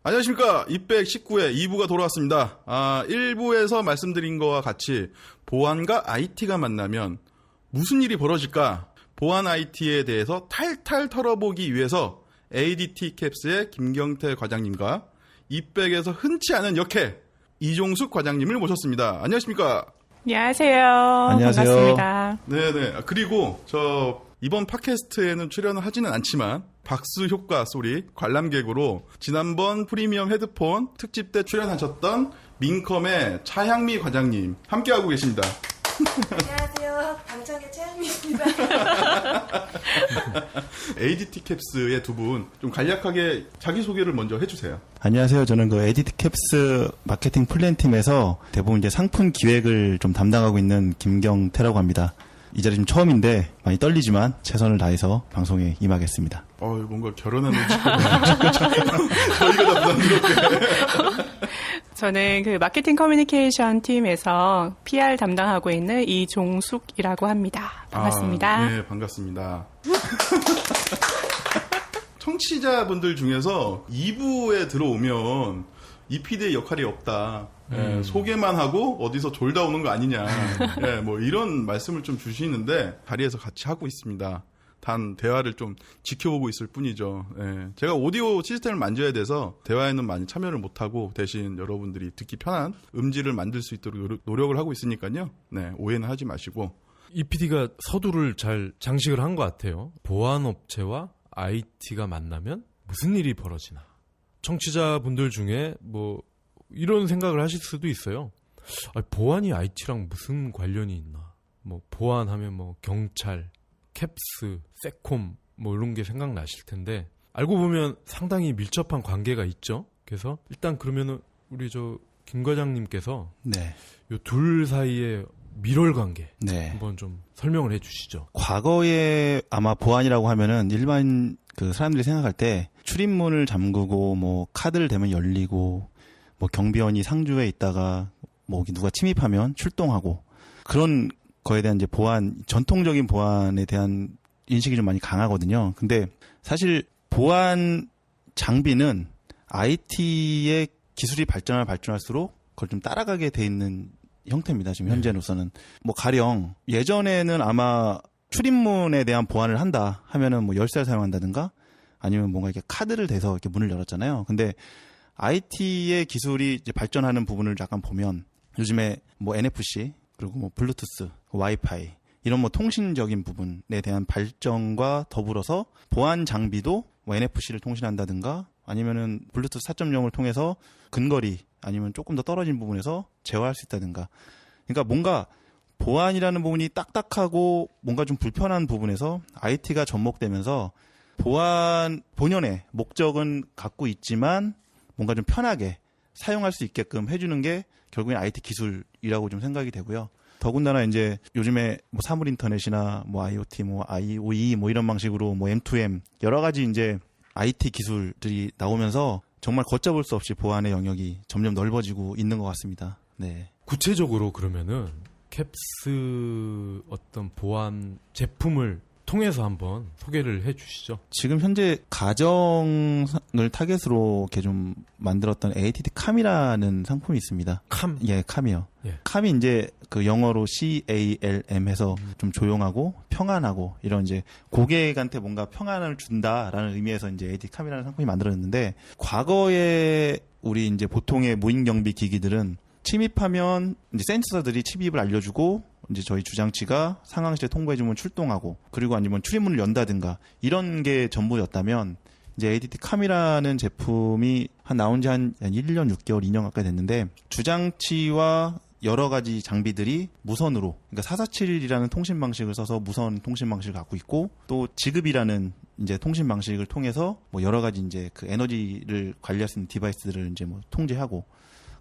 안녕하십니까. 219회 2부가 돌아왔습니다. 1부에서 말씀드린 거와 같이 보안과 IT가 만나면 무슨 일이 벌어질까? 보안 IT에 대해서 탈탈 털어보기 위해서 ADT 캡스의 김경태 과장님과 200에서 흔치 않은 역해 이종숙 과장님을 모셨습니다. 안녕하십니까? 안녕하세요. 안녕하세요. 반갑습니다. 네네. 그리고 이번 팟캐스트에는 출연을 하지는 않지만 박수 효과 소리 관람객으로 지난번 프리미엄 헤드폰 특집 때 출연하셨던 민컴의 차향미 과장님 함께하고 계십니다. 안녕하세요. 방청객 최현미입니다. ADT 캡스의 두 분 좀 간략하게 자기소개를 먼저 해주세요. 안녕하세요. 저는 그 ADT 캡스 마케팅 플랜팀에서 대부분 이제 상품 기획을 좀 담당하고 있는 김경태라고 합니다. 이 자리 좀 처음인데 많이 떨리지만 최선을 다해서 방송에 임하겠습니다. 뭔가 결혼한 저희가 다 부담스럽게. 저는 그 마케팅 커뮤니케이션 팀에서 PR 담당하고 있는 이종숙이라고 합니다. 반갑습니다. 네, 반갑습니다. 청취자분들 중에서 2부에 들어오면 이 PD의 역할이 없다. 소개만 하고 어디서 졸다 오는 거 아니냐. 뭐 이런 말씀을 좀 주시는데 자리에서 같이 하고 있습니다. 단 대화를 좀 지켜보고 있을 뿐이죠. 제가 오디오 시스템을 만져야 돼서 대화에는 많이 참여를 못하고 대신 여러분들이 듣기 편한 음질을 만들 수 있도록 노력을 하고 있으니까요. 네, 오해는 하지 마시고. 이 PD가 서두를 잘 장식을 한 것 같아요. 보안업체와 IT가 만나면 무슨 일이 벌어지나. 청취자분들 중에 뭐 이런 생각을 하실 수도 있어요. 보안이 IT랑 무슨 관련이 있나. 뭐 보안하면 뭐 경찰, 캡스, 세콤 뭐 이런 게 생각나실 텐데 알고 보면 상당히 밀접한 관계가 있죠. 그래서 일단 그러면은 우리 김 과장님께서 네. 요 둘 사이의 밀월 관계 한번 좀 설명을 해주시죠. 과거에 아마 보안이라고 하면은 일반 그 사람들이 생각할 때 출입문을 잠그고 뭐 카드를 대면 열리고 뭐 경비원이 상주에 있다가 뭐 누가 침입하면 출동하고 그런 거에 대한 이제 보안, 전통적인 보안에 대한 인식이 좀 많이 강하거든요. 근데 사실 보안 장비는 IT의 기술이 발전할수록 그걸 좀 따라가게 돼 있는 형태입니다. 지금 현재로서는. 뭐 가령 예전에는 아마 출입문에 대한 보안을 한다 하면은 뭐 열쇠를 사용한다든가 아니면 뭔가 이렇게 카드를 대서 이렇게 문을 열었잖아요. 근데 IT의 기술이 이제 발전하는 부분을 약간 보면 요즘에 뭐 NFC 그리고 뭐 블루투스, 와이파이 이런 뭐 통신적인 부분에 대한 발전과 더불어서 보안 장비도 뭐 NFC를 통신한다든가 아니면은 블루투스 4.0을 통해서 근거리 아니면 조금 더 떨어진 부분에서 제어할 수 있다든가. 그러니까 뭔가 보안이라는 부분이 딱딱하고 뭔가 좀 불편한 부분에서 IT가 접목되면서 보안 본연의 목적은 갖고 있지만 뭔가 좀 편하게 사용할 수 있게끔 해주는 게 결국엔 IT 기술이라고 좀 생각이 되고요. 더군다나 이제 요즘에 뭐 사물 인터넷이나 뭐 IoT, 뭐 IoE 뭐 이런 방식으로 뭐 M2M 여러 가지 이제 IT 기술들이 나오면서 정말 걷잡을 수 없이 보안의 영역이 점점 넓어지고 있는 것 같습니다. 네. 구체적으로 그러면은 캡스 어떤 보안 제품을 통해서 한번 소개를 해 주시죠. 지금 현재 가정을 타겟으로 이렇게 좀 만들었던 ADT 캄이라는 상품이 있습니다. 캄? 예, 캄이요. 예. 캄이 이제 그 영어로 CALM 해서 좀 조용하고 평안하고 이런 이제 고객한테 뭔가 평안을 준다라는 의미에서 이제 ADT 캄이라는 상품이 만들어졌는데 과거에 우리 이제 보통의 무인경비 기기들은 침입하면 이제 센서들이 침입을 알려주고 이제 저희 주장치가 상황실에 통보해주면 출동하고 그리고 아니면 출입문을 연다든가 이런 게 전부였다면 이제 ADT 캄이라는 제품이 나온 지 한 1년 6개월, 2년 가까이 됐는데 주장치와 여러 가지 장비들이 무선으로 그러니까 447이라는 통신 방식을 써서 무선 통신 방식을 갖고 있고 또 지급이라는 이제 통신 방식을 통해서 뭐 여러 가지 이제 그 에너지를 관리할 수 있는 디바이스들을 이제 뭐 통제하고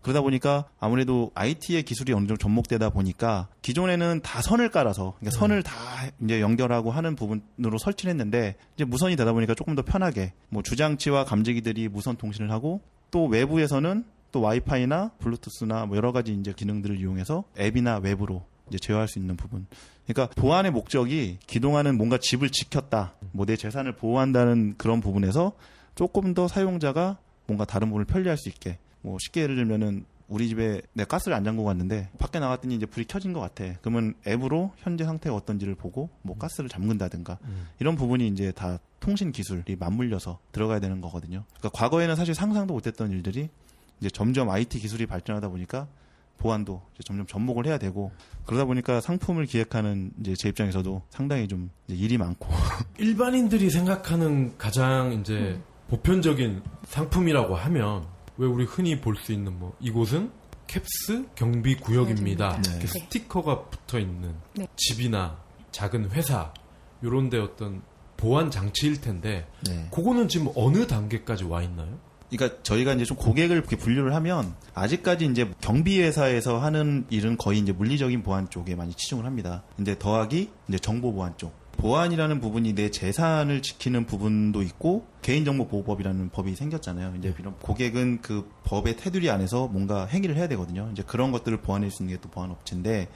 그러다 보니까 아무래도 IT의 기술이 어느 정도 접목되다 보니까 기존에는 다 선을 깔아서 그러니까 선을 다 이제 연결하고 하는 부분으로 설치를 했는데 이제 무선이 되다 보니까 조금 더 편하게 뭐 주장치와 감지기들이 무선 통신을 하고 또 외부에서는 또 와이파이나 블루투스나 뭐 여러 가지 이제 기능들을 이용해서 앱이나 웹으로 이제 제어할 수 있는 부분. 그러니까 보안의 목적이 그동안은 뭔가 집을 지켰다, 뭐 내 재산을 보호한다는 그런 부분에서 조금 더 사용자가 뭔가 다른 부분을 편리할 수 있게 뭐 쉽게 예를 들면은 우리 집에 내가 가스를 안 잠그고 갔는데 밖에 나갔더니 이제 불이 켜진 것 같아. 그러면 앱으로 현재 상태가 어떤지를 보고 뭐 가스를 잠근다든가 이런 부분이 이제 다 통신 기술이 맞물려서 들어가야 되는 거거든요. 그러니까 과거에는 사실 상상도 못했던 일들이 이제 점점 IT 기술이 발전하다 보니까 보안도 이제 점점 접목을 해야 되고 그러다 보니까 상품을 기획하는 이제 제 입장에서도 상당히 좀 이제 일이 많고 일반인들이 생각하는 가장 이제 보편적인 상품이라고 하면 왜 우리 흔히 볼 수 있는 뭐 이곳은 캡스 경비 구역입니다. 네. 이렇게 스티커가 붙어 있는 네. 집이나 작은 회사 요런 데 어떤 보안 장치일 텐데 네. 그거는 지금 어느 단계까지 와 있나요? 그러니까 저희가 이제 좀 고객을 이렇게 분류를 하면 아직까지 이제 경비 회사에서 하는 일은 거의 이제 물리적인 보안 쪽에 많이 치중을 합니다. 근데 더하기 이제 정보 보안 쪽. 보안이라는 부분이 내 재산을 지키는 부분도 있고 개인정보보호법이라는 법이 생겼잖아요. 이제 이런 고객은 그 법의 테두리 안에서 뭔가 행위를 해야 되거든요. 이제 그런 것들을 보완할 수 있는 게 또 보안업체인데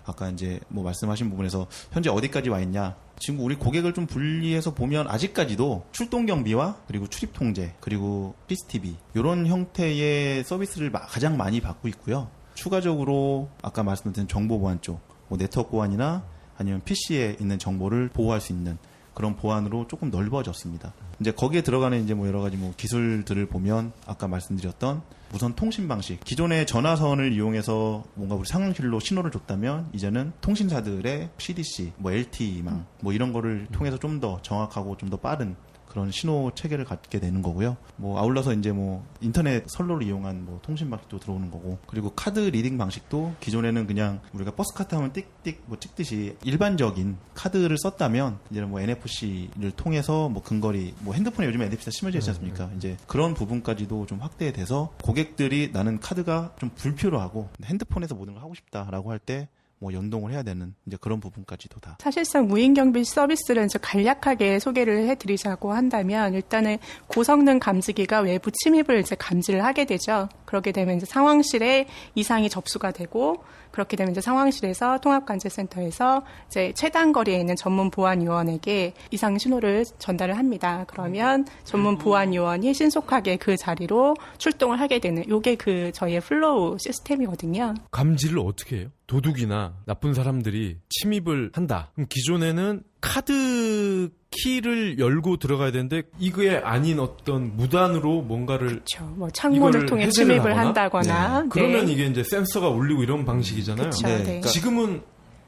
아까 이제 뭐 말씀하신 부분에서 현재 어디까지 와 있냐? 지금 우리 고객을 좀 분리해서 보면 아직까지도 출동 경비와 그리고 출입 통제 그리고 CCTV 이런 형태의 서비스를 가장 많이 받고 있고요. 추가적으로 아까 말씀드린 정보 보안 쪽, 뭐 네트워크 보안이나 아니면 PC에 있는 정보를 보호할 수 있는 그런 보안으로 조금 넓어졌습니다. 이제 거기에 들어가는 이제 뭐 여러 가지 뭐 기술들을 보면 아까 말씀드렸던 무선 통신 방식. 기존의 전화선을 이용해서 뭔가 우리 상황실로 신호를 줬다면 이제는 통신사들의 CDC, 뭐 LTE망 뭐 이런 거를 통해서 좀 더 정확하고 좀 더 빠른 그런 신호 체계를 갖게 되는 거고요. 뭐 아울러서 이제 뭐 인터넷 선로를 이용한 뭐 통신 방식도 들어오는 거고, 그리고 카드 리딩 방식도 기존에는 그냥 우리가 버스 카드 하면 띡띡 뭐 찍듯이 일반적인 카드를 썼다면 이제는 뭐 NFC를 통해서 뭐 근거리 뭐 핸드폰에 요즘 NFC가 심어져 있지 않습니까? 이제 그런 부분까지도 좀 확대돼서 고객들이 나는 카드가 좀 불필요하고 핸드폰에서 모든 걸 하고 싶다라고 할 때 뭐 연동을 해야 되는 이제 그런 부분까지도 다. 사실상 무인경비 서비스를 이제 간략하게 소개를 해드리자고 한다면 일단은 고성능 감지기가 외부 침입을 이제 감지를 하게 되죠. 그렇게 되면 이제 상황실에 이상이 접수가 되고 그렇게 되면 이제 상황실에서 통합관제센터에서 이제 최단 거리에 있는 전문 보안요원에게 이상 신호를 전달을 합니다. 그러면 전문 보안요원이 신속하게 그 자리로 출동을 하게 되는 요게 그 저희의 플로우 시스템이거든요. 감지를 어떻게 해요? 도둑이나 나쁜 사람들이 침입을 한다. 그럼 기존에는 카드 키를 열고 들어가야 되는데 이게 아닌 어떤 무단으로 뭔가를 그렇죠. 뭐 창문을 이걸 통해 해제를 침입을 하거나? 한다거나. 네. 그러면 이게 이제 센서가 울리고 이런 방식이잖아요. 그렇죠. 네. 네. 그러니까 지금은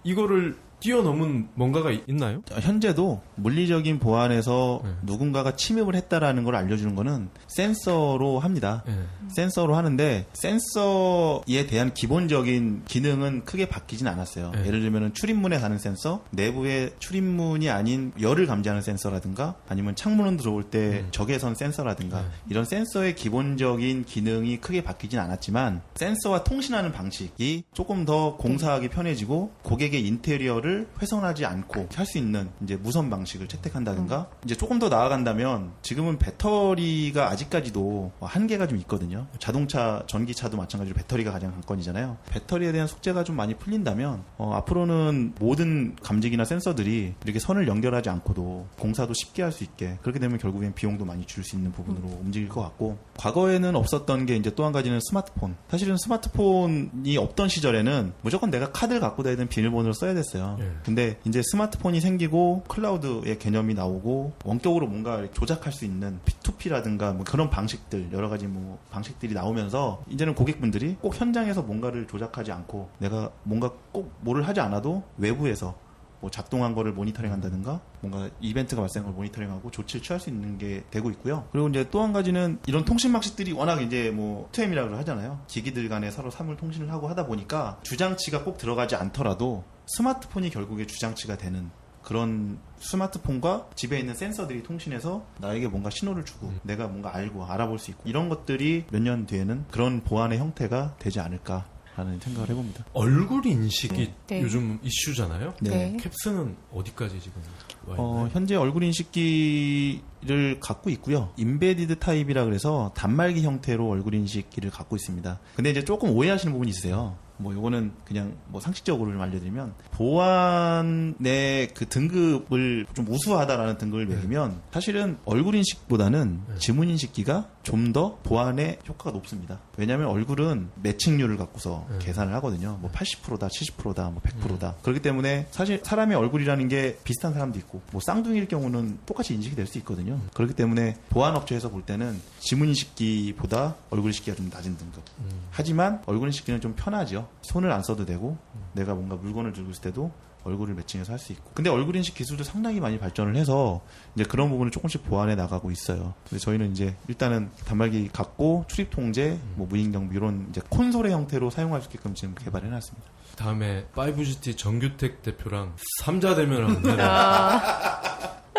이거를 뛰어넘은 뭔가가 있나요? 현재도 물리적인 보안에서 네. 누군가가 침입을 했다라는 걸 알려주는 거는 센서로 합니다. 네. 센서로 하는데 센서에 대한 기본적인 기능은 크게 바뀌진 않았어요. 네. 예를 들면 출입문에 가는 센서, 내부에 출입문이 아닌 열을 감지하는 센서라든가 아니면 창문으로 들어올 때 적외선 센서라든가 이런 센서의 기본적인 기능이 크게 바뀌진 않았지만 센서와 통신하는 방식이 조금 더 공사하기 편해지고 고객의 인테리어를 훼손하지 않고 할 수 있는 이제 무선 방식을 채택한다든가 이제 조금 더 나아간다면 지금은 배터리가 아직까지도 한계가 좀 있거든요. 자동차, 전기차도 마찬가지로 배터리가 가장 관건이잖아요. 배터리에 대한 숙제가 좀 많이 풀린다면 앞으로는 모든 감지기나 센서들이 이렇게 선을 연결하지 않고도 공사도 쉽게 할 수 있게 그렇게 되면 결국엔 비용도 많이 줄 수 있는 부분으로 움직일 것 같고 과거에는 없었던 게 이제 또 한 가지는 스마트폰. 사실은 스마트폰이 없던 시절에는 무조건 내가 카드를 갖고 다니는 비밀번호를 써야 됐어요. 근데 이제 스마트폰이 생기고 클라우드의 개념이 나오고 원격으로 뭔가 조작할 수 있는 P2P라든가 뭐 그런 방식들 여러 가지 뭐 방식들이 나오면서 이제는 고객분들이 꼭 현장에서 뭔가를 조작하지 않고 내가 뭔가 꼭 뭐를 하지 않아도 외부에서 뭐 작동한 거를 모니터링 한다든가 뭔가 이벤트가 발생한 걸 모니터링하고 조치를 취할 수 있는 게 되고 있고요. 그리고 이제 또 한 가지는 이런 통신 방식들이 워낙 이제 뭐 T2M이라고 하잖아요. 기기들 간에 서로 사물 통신을 하고 하다 보니까 주장치가 꼭 들어가지 않더라도 스마트폰이 결국에 주장치가 되는 그런 스마트폰과 집에 있는 센서들이 통신해서 나에게 뭔가 신호를 주고 내가 뭔가 알고 알아볼 수 있고 이런 것들이 몇 년 뒤에는 그런 보안의 형태가 되지 않을까 라는 생각을 해봅니다. 얼굴 인식이 네. 요즘 이슈잖아요. 네. 캡스는 어디까지 지금 와 있나요? 현재 얼굴 인식기를 갖고 있고요. 인베디드 타입이라 그래서 단말기 형태로 얼굴 인식기를 갖고 있습니다. 근데 이제 조금 오해하시는 부분이 있으세요. 뭐 요거는 그냥 뭐 상식적으로 좀 알려드리면 보안의 그 등급을 좀 우수하다라는 등급을 매기면 사실은 얼굴 인식보다는 지문 인식기가 좀 더 보안의 효과가 높습니다. 왜냐하면 얼굴은 매칭률을 갖고서 네. 계산을 하거든요. 뭐 80%다, 70%다, 뭐 100%다. 그렇기 때문에 사실 사람의 얼굴이라는 게 비슷한 사람도 있고 뭐 쌍둥이일 경우는 똑같이 인식이 될 수 있거든요. 그렇기 때문에 보안업체에서 볼 때는 지문인식기보다 얼굴인식기가 좀 낮은 등급. 하지만 얼굴인식기는 좀 편하죠. 손을 안 써도 되고 내가 뭔가 물건을 들고 있을 때도 얼굴을 매칭해서 할 수 있고. 근데 얼굴인식 기술도 상당히 많이 발전을 해서 이제 그런 부분을 조금씩 보완해 나가고 있어요. 그래서 저희는 이제 일단은 단말기 갖고 출입 통제, 뭐 무인 경비 이런 이제 콘솔의 형태로 사용할 수 있게끔 지금 개발해 놨습니다. 다음에 5GT 정규택 대표랑 3자 대면을 한다.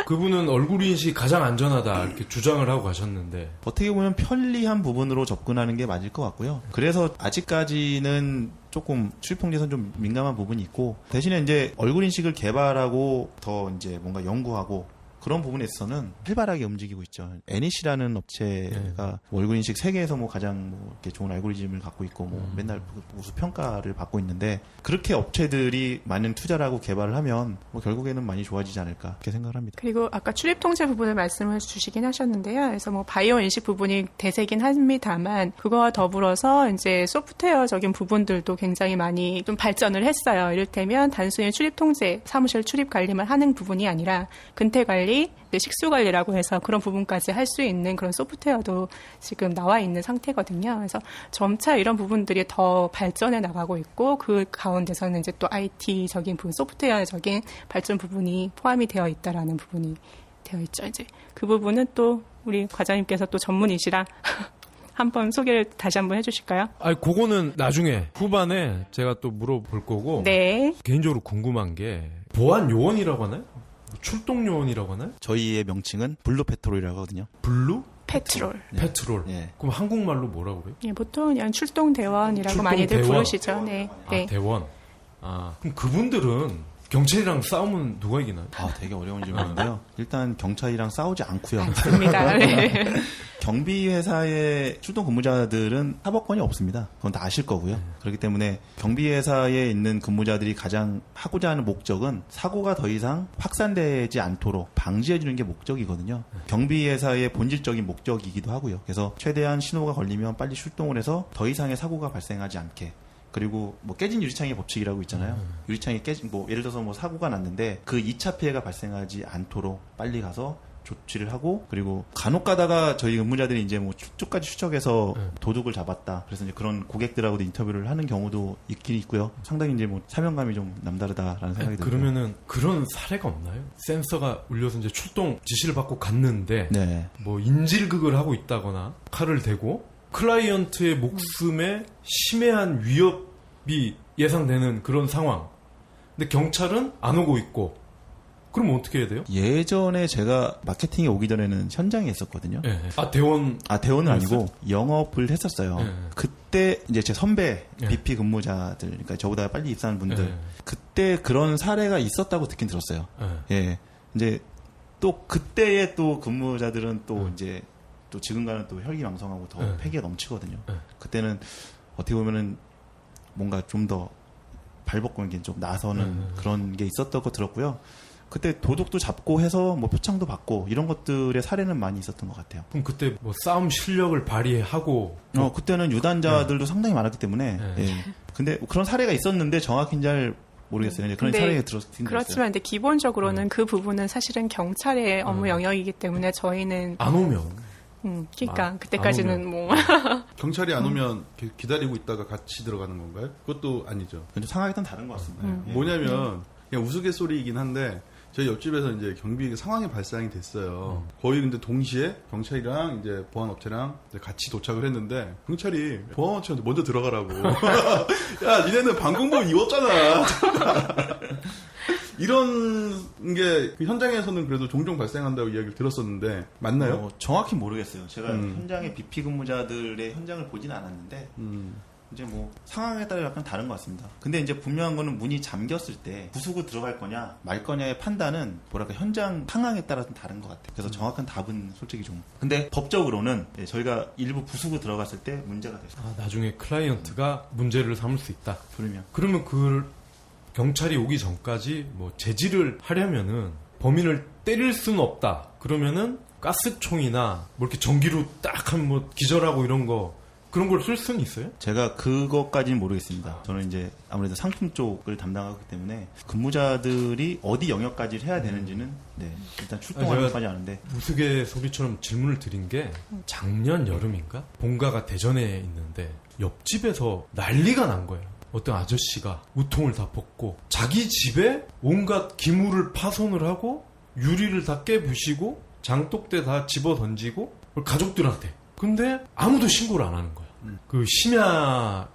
그분은 얼굴 인식이 가장 안전하다 이렇게 주장을 하고 가셨는데 어떻게 보면 편리한 부분으로 접근하는 게 맞을 것 같고요. 그래서 아직까지는 조금 출입 통제선 좀 민감한 부분이 있고 대신에 이제 얼굴 인식을 개발하고 더 이제 뭔가 연구하고 그런 부분에 있어서는 활발하게 움직이고 있죠. 애니시라는 업체가 얼굴 인식 세계에서 뭐 가장 뭐 이렇게 좋은 알고리즘을 갖고 있고 뭐 맨날 우수 평가를 받고 있는데 그렇게 업체들이 많은 투자를 하고 개발을 하면 뭐 결국에는 많이 좋아지지 않을까 그렇게 생각을 합니다. 그리고 아까 출입 통제 부분을 말씀을 주시긴 하셨는데요. 그래서 뭐 바이오 인식 부분이 대세긴 합니다만 그거와 더불어서 이제 소프트웨어적인 부분들도 굉장히 많이 좀 발전을 했어요. 이를테면 단순히 출입 통제, 사무실 출입 관리만 하는 부분이 아니라 근태 관리, 식수 관리라고 해서 그런 부분까지 할 수 있는 그런 소프트웨어도 지금 나와 있는 상태거든요. 그래서 점차 이런 부분들이 더 발전해 나가고 있고 그 가운데서는 이제 또 IT적인 부분, 소프트웨어적인 발전 부분이 포함이 되어 있다라는 부분이 되어 있죠. 이제 그 부분은 또 우리 과장님께서 또 전문이시라 한번 소개를 다시 한번 해주실까요? 아니 그거는 나중에 후반에 제가 또 물어볼 거고 네. 개인적으로 궁금한 게 보안 요원이라고 하나요? 출동 요원이라고 하나요? 저희의 명칭은 블루 페트롤이라고 하거든요. 블루? 페트롤. 페트롤. 예. 그럼 한국말로 뭐라고 그래요? 예, 보통 그냥 출동 대원이라고 출동 많이들 대원. 부르시죠. 네. 네. 대원. 그럼 그분들은 경찰이랑 싸우면 누가 이기나요? 되게 어려운 질문인데요. 일단 경찰이랑 싸우지 않고요. 맞습니다. 네. 경비 회사의 출동 근무자들은 사법권이 없습니다. 그건 다 아실 거고요. 그렇기 때문에 경비 회사에 있는 근무자들이 가장 하고자 하는 목적은 사고가 더 이상 확산되지 않도록 방지해 주는 게 목적이거든요. 경비 회사의 본질적인 목적이기도 하고요. 그래서 최대한 신호가 걸리면 빨리 출동을 해서 더 이상의 사고가 발생하지 않게. 그리고 뭐 깨진 유리창의 법칙이라고 있잖아요. 유리창이 깨진 뭐 예를 들어서 뭐 사고가 났는데 그 2차 피해가 발생하지 않도록 빨리 가서 조치를 하고 그리고 간혹 가다가 저희 근무자들이 이제 뭐 쭉까지 추적해서 도둑을 잡았다. 그래서 이제 그런 고객들하고도 인터뷰를 하는 경우도 있긴 있고요. 상당히 이제 뭐 사명감이 좀 남다르다라는 생각이 들어요. 그러면은 그런 사례가 없나요? 센서가 울려서 이제 출동 지시를 받고 갔는데 네. 뭐 인질극을 하고 있다거나 칼을 대고 클라이언트의 목숨에 심해한 위협이 예상되는 그런 상황. 근데 경찰은 안 오고 있고. 그럼 어떻게 해야 돼요? 예전에 제가 마케팅에 오기 전에는 현장에 있었거든요. 네. 대원. 대원은 아니고 영업을 했었어요. 네. 그때 이제 제 선배 네. BP 근무자들, 그러니까 저보다 빨리 입사한 분들, 네. 그때 그런 사례가 있었다고 듣긴 들었어요. 네. 예. 이제 또 그때의 또 근무자들은 또 이제 또 지금과는 또 혈기왕성하고 더 패기가 넘치거든요. 그때는 어떻게 보면은 뭔가 좀 더 발벗고 좀 나서는 그런 게 있었던 거 들었고요. 그때 도둑도 잡고 해서 뭐 표창도 받고 이런 것들의 사례는 많이 있었던 것 같아요. 그럼 그때 뭐 싸움 실력을 발휘하고 그때는 유단자들도 상당히 많았기 때문에. 예. 근데 그런 사례가 있었는데 정확히는 잘 모르겠어요. 그런 사례가 들었어요. 그렇지만 근데 기본적으로는 그 부분은 사실은 경찰의 업무 영역이기 때문에 저희는 안 오면 그러니까 그때까지는 뭐 경찰이 안 오면 기다리고 있다가 같이 들어가는 건가요? 그것도 아니죠. 근데 상황이 좀 다른 것 같습니다. 예. 뭐냐면 그냥 우스갯소리이긴 한데 저희 옆집에서 이제 경비 상황이 발생이 됐어요. 거의 근데 동시에 경찰이랑 이제 보안업체랑 이제 같이 도착을 했는데 경찰이 보안업체한테 먼저 들어가라고. 야, 니네는 방공복 입었잖아. 이런 게 그 현장에서는 그래도 종종 발생한다고 이야기를 들었었는데 맞나요? 정확히 모르겠어요. 제가 현장의 BP 근무자들의 현장을 보진 않았는데 이제 뭐 상황에 따라 약간 다른 것 같습니다. 근데 이제 분명한 거는 문이 잠겼을 때 부수고 들어갈 거냐 말 거냐의 판단은 뭐랄까 현장 상황에 따라 좀 다른 것 같아요. 그래서 정확한 답은 솔직히 좀. 근데 법적으로는 저희가 일부 부수고 들어갔을 때 문제가 됐어요. 나중에 클라이언트가 문제를 삼을 수 있다. 그러면 그 경찰이 오기 전까지 뭐 제지를 하려면은 범인을 때릴 수는 없다. 그러면은 가스총이나 뭐 이렇게 전기로 딱 하면 뭐 기절하고 이런 거 그런 걸 쓸 수는 있어요? 제가 그것까지는 모르겠습니다. 저는 이제 아무래도 상품 쪽을 담당하기 때문에 근무자들이 어디 영역까지 해야 되는지는 네, 일단 출동하는 제가 것까지 아는데 우스갯소리처럼 질문을 드린 게 작년 여름인가? 본가가 대전에 있는데 옆집에서 난리가 난 거예요. 어떤 아저씨가 우통을 다 벗고 자기 집에 온갖 기물을 파손을 하고 유리를 다 깨부시고 장독대 다 집어 던지고 가족들한테. 근데 아무도 신고를 안 하는 거야. 그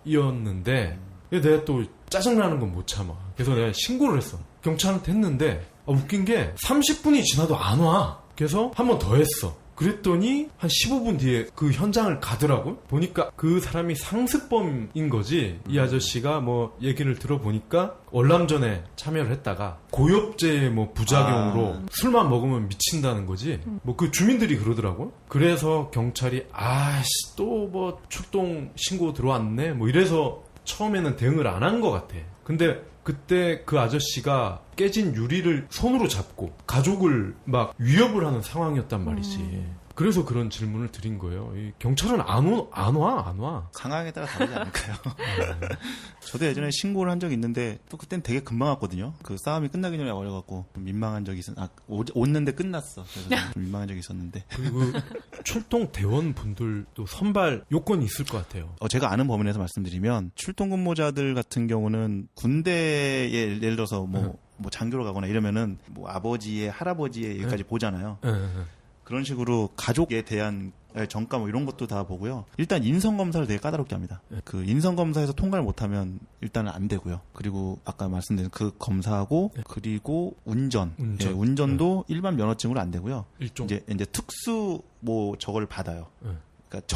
심야였는데 내가 또 짜증나는 건 못 참아. 그래서 내가 신고를 했어. 경찰한테 했는데 웃긴 게 30분이 지나도 안 와. 그래서 한 번 더 했어. 그랬더니 한 15분 뒤에 그 현장을 가더라고. 보니까 그 사람이 상습범인 거지. 이 아저씨가 뭐 얘기를 들어보니까 월남전에 참여를 했다가 고엽제 뭐 부작용으로 술만 먹으면 미친다는 거지. 뭐 그 주민들이 그러더라고. 그래서 경찰이 아씨 또 뭐 출동 신고 들어왔네 뭐 이래서 처음에는 대응을 안 한 것 같아. 근데 그때 그 아저씨가 깨진 유리를 손으로 잡고 가족을 막 위협을 하는 상황이었단 말이지. 그래서 그런 질문을 드린 거예요. 이 경찰은 안 와. 상황에 따라 다르지 않을까요? 저도 예전에 신고를 한 적이 있는데 또 그땐 되게 금방 왔거든요. 그 싸움이 끝나기 전에 와려갖고 좀 민망한 적이 오는데 끝났어. 그래서 좀 민망한 적이 있었는데. 그리고 출동 대원분들도 선발 요건이 있을 것 같아요. 제가 아는 범위 내에서 말씀드리면 출동 근무자들 같은 경우는 군대에 예를 들어서 뭐 장교로 가거나 이러면은 뭐 아버지의 할아버지의 얘기까지 보잖아요. 그런 식으로 가족에 대한 정가 뭐 이런 것도 다 보고요. 일단 인성검사를 되게 까다롭게 합니다. 그 인성검사에서 통과를 못하면 일단은 안 되고요. 그리고 아까 말씀드린 그 검사하고 그리고 운전도 일반 면허증으로 안 되고요. 일종 이제 특수 뭐 저걸 받아요. 그러니까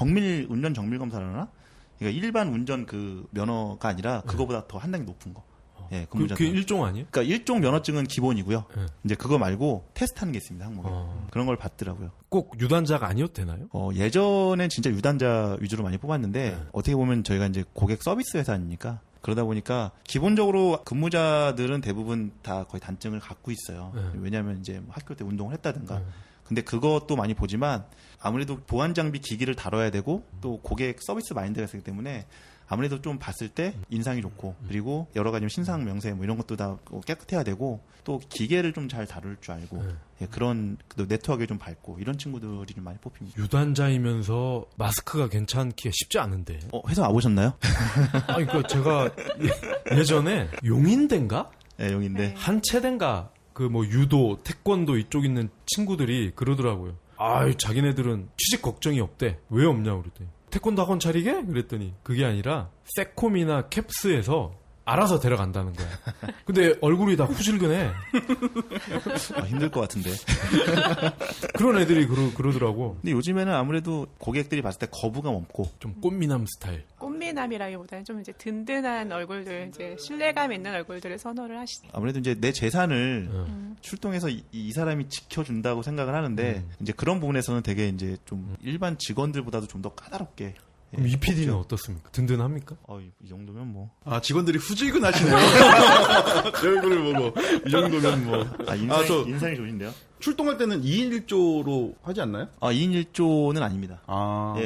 운전 정밀 검사를 하나? 그러니까 일반 운전 그 면허가 아니라 그거보다 더 한 단계 높은 거. 예, 그게 일종 아니에요? 그러니까 일종 면허증은 기본이고요. 이제 그거 말고 테스트하는 게 있습니다, 항목에. 그런 걸 받더라고요. 꼭 유단자가 아니어도 되나요? 예전엔 진짜 유단자 위주로 많이 뽑았는데 어떻게 보면 저희가 이제 고객 서비스 회사 아닙니까? 그러다 보니까 기본적으로 근무자들은 대부분 다 거의 단증을 갖고 있어요. 왜냐하면 이제 뭐 학교 때 운동을 했다든가. 근데 그것도 많이 보지만 아무래도 보안 장비 기기를 다뤄야 되고 또 고객 서비스 마인드가 있기 때문에 아무래도 좀 봤을 때 인상이 좋고 그리고 여러 가지 신상 명세 뭐 이런 것도 다 깨끗해야 되고 또 기계를 좀 잘 다룰 줄 알고 그런 네트워크에 좀 밝고 이런 친구들이 좀 많이 뽑힙니다. 유단자이면서 마스크가 괜찮기가 쉽지 않은데. 회사 와보셨나요? 그러니까 제가 예전에 용인대인가? 네, 용인대. 한체대인가? 그 뭐 유도, 태권도 이쪽 있는 친구들이 그러더라고요. 자기네들은 취직 걱정이 없대. 왜 없냐고 그랬더니. 태권도 학원 차리게? 그랬더니 그게 아니라 세콤이나 캡스에서 알아서 데려간다는 거야. 근데 얼굴이 다 후질근해. 힘들 것 같은데. 그런 애들이 그러더라고. 근데 요즘에는 아무래도 고객들이 봤을 때 거부감 없고 좀 꽃미남 스타일. 꽃미남이라기보다는 좀 이제 든든한 얼굴들, 이제 신뢰감 있는 얼굴들을 선호를 하시죠. 아무래도 이제 내 재산을 출동해서 이 사람이 지켜준다고 생각을 하는데 이제 그런 부분에서는 되게 이제 좀 일반 직원들보다도 좀 더 까다롭게. 그럼 이 PD는 어떻습니까? 든든합니까? 이 정도면 뭐. 직원들이 후질근하시네요. 제 얼굴을 보고. 이 정도면 뭐. 인상이 좋으신데요? 출동할 때는 2인 1조로 하지 않나요? 2인 1조는 아닙니다.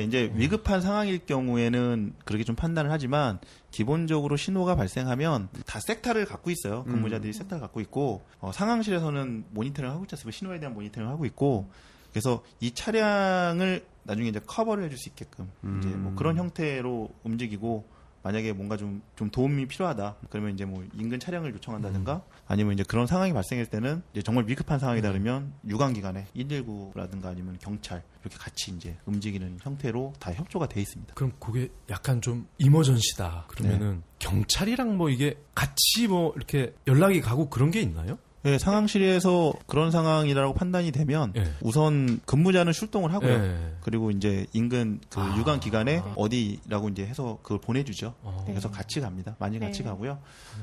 이제 위급한 상황일 경우에는 그렇게 좀 판단을 하지만 기본적으로 신호가 발생하면 다 섹터를 갖고 있어요. 근무자들이 섹터를 갖고 있고 상황실에서는 모니터링을 하고 있지 않습니까? 신호에 대한 모니터링을 하고 있고 그래서 이 차량을 나중에 이제 커버를 해줄 수 있게끔 이제 뭐 그런 형태로 움직이고 만약에 뭔가 좀 도움이 필요하다 그러면 이제 뭐 인근 차량을 요청한다든가 아니면 이제 그런 상황이 발생할 때는 이제 정말 위급한 상황이다 그러면 유관기관에 119라든가 아니면 경찰 이렇게 같이 이제 움직이는 형태로 다 협조가 돼 있습니다. 그럼 그게 약간 좀 이머전시다 그러면은 경찰이랑 뭐 이게 같이 뭐 이렇게 연락이 가고 그런 게 있나요? 네, 상황실에서 그런 상황이라고 판단이 되면 우선 근무자는 출동을 하고요. 그리고 이제 인근 그 유관 기관에 어디라고 이제 해서 그걸 보내주죠. 그래서 같이 갑니다. 많이 같이 가고요.